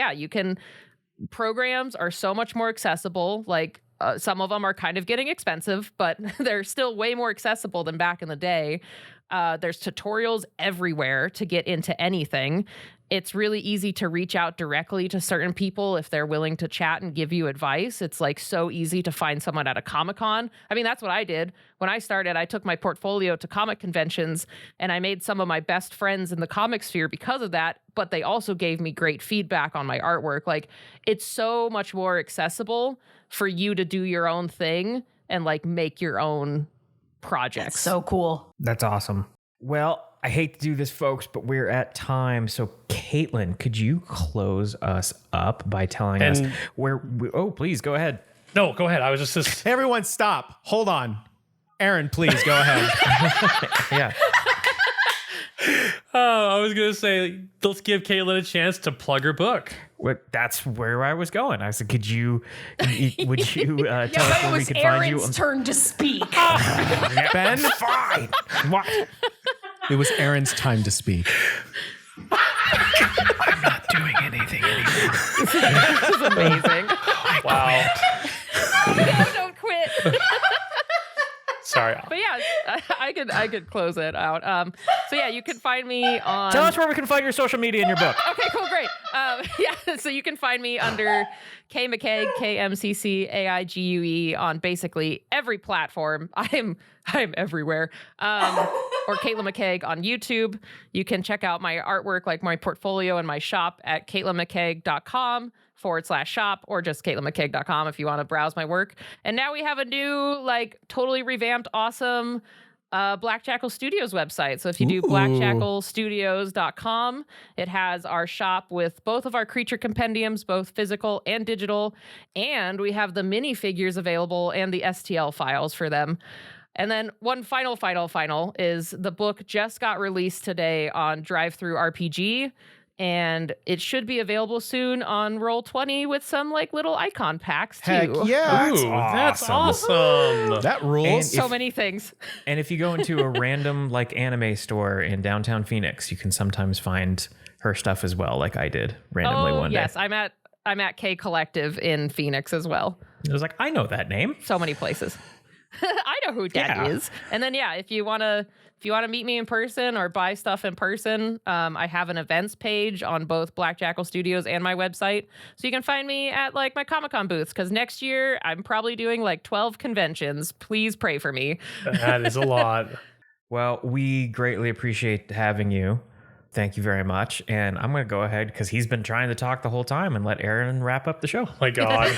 programs are so much more accessible. Like some of them are kind of getting expensive, but they're still way more accessible than back in the day. There's tutorials everywhere to get into anything. It's really easy to reach out directly to certain people if they're willing to chat and give you advice. It's like so easy to find someone at a Comic-Con. I mean, that's what I did. When I started, I took my portfolio to comic conventions and I made some of my best friends in the comic sphere because of that, but they also gave me great feedback on my artwork. Like, it's so much more accessible for you to do your own thing and like make your own projects. That's so cool. That's awesome. Well, I hate to do this, folks, but we're at time. So, Katelyn, could you close us up by telling us where? Oh, please go ahead. No, go ahead. I was just Everyone stop. Hold on. Aaron, please go ahead. Yeah. I was going to say, let's give Katelyn a chance to plug her book. That's where I was going. I said, would you tell us where we could find you? Aaron's turn to speak. Ben? Fine. What? It was Aaron's time to speak. I'm not doing anything anymore. This is amazing. Wow. No, don't quit. Sorry. But yeah, I could close it out. So yeah, you can find me on. Tell us where we can find your social media in your book. Okay, cool, great. So you can find me under K McCaigue, KMCCAIGUE on basically every platform. I'm everywhere. Or Katelyn McCaigue on YouTube. You can check out my artwork, like my portfolio and my shop at KatelynMcCaigue.com/shop, or just KatelynMcCaigue.com if you want to browse my work. And now we have a new, like, totally revamped, awesome Black Jackal Studios website. So if you do blackjackalstudios.com, it has our shop with both of our creature compendiums, both physical and digital. And we have the minifigures available and the STL files for them. And then one final is the book just got released today on Drive-Thru RPG, and it should be available soon on Roll20 with some like little icon packs too. Heck yeah. That's awesome. That rules. So many things. And if you go into a random like anime store in downtown Phoenix, you can sometimes find her stuff as well, like I did randomly one day. Yes, I'm at K Collective in Phoenix as well. I was like, I know that name. So many places. I know who that is. And then, if you want to If you want to meet me in person or buy stuff in person, I have an events page on both Black Jackal Studios and my website. So you can find me at like my Comic-Con booths, because next year I'm probably doing like 12 conventions. Please pray for me. That is a lot. Well, we greatly appreciate having you. Thank you very much. And I'm going to go ahead, because he's been trying to talk the whole time, and let Aaron wrap up the show. My God.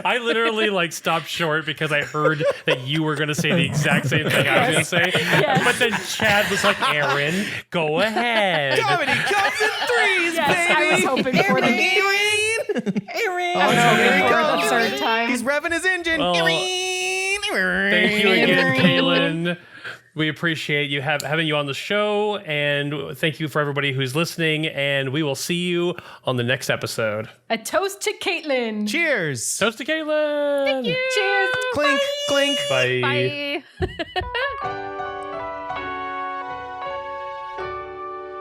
I literally like stopped short because I heard that you were going to say the exact same thing I was going to say. Yes. But then Chad was like, Aaron, go ahead. Comedy comes in threes, Yes, baby. I was hoping for the Aaron. I was here hoping he for comes. the third time. He's revving his engine. Oh, Thank you again, Katelyn. We appreciate you having you on the show, and thank you for everybody who's listening, and we will see you on the next episode. A toast to Katelyn. Cheers. Toast to Katelyn! Thank you! Cheers. Clink, clink. Bye. Bye.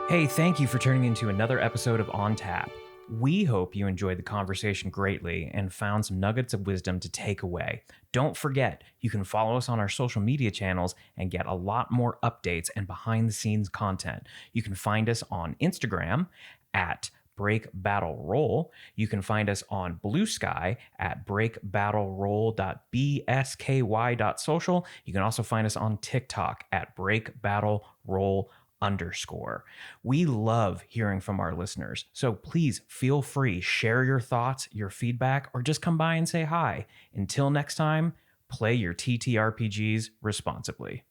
Hey, thank you for turning into another episode of On Tap. We hope you enjoyed the conversation greatly and found some nuggets of wisdom to take away. Don't forget, you can follow us on our social media channels and get a lot more updates and behind-the-scenes content. You can find us on Instagram at breakbattleroll. You can find us on Blue Sky at breakbattleroll.bsky.social. You can also find us on TikTok at breakbattleroll_. We love hearing from our listeners, so please feel free, share your thoughts, your feedback, or just come by and say hi. Until next time, play your TTRPGs responsibly.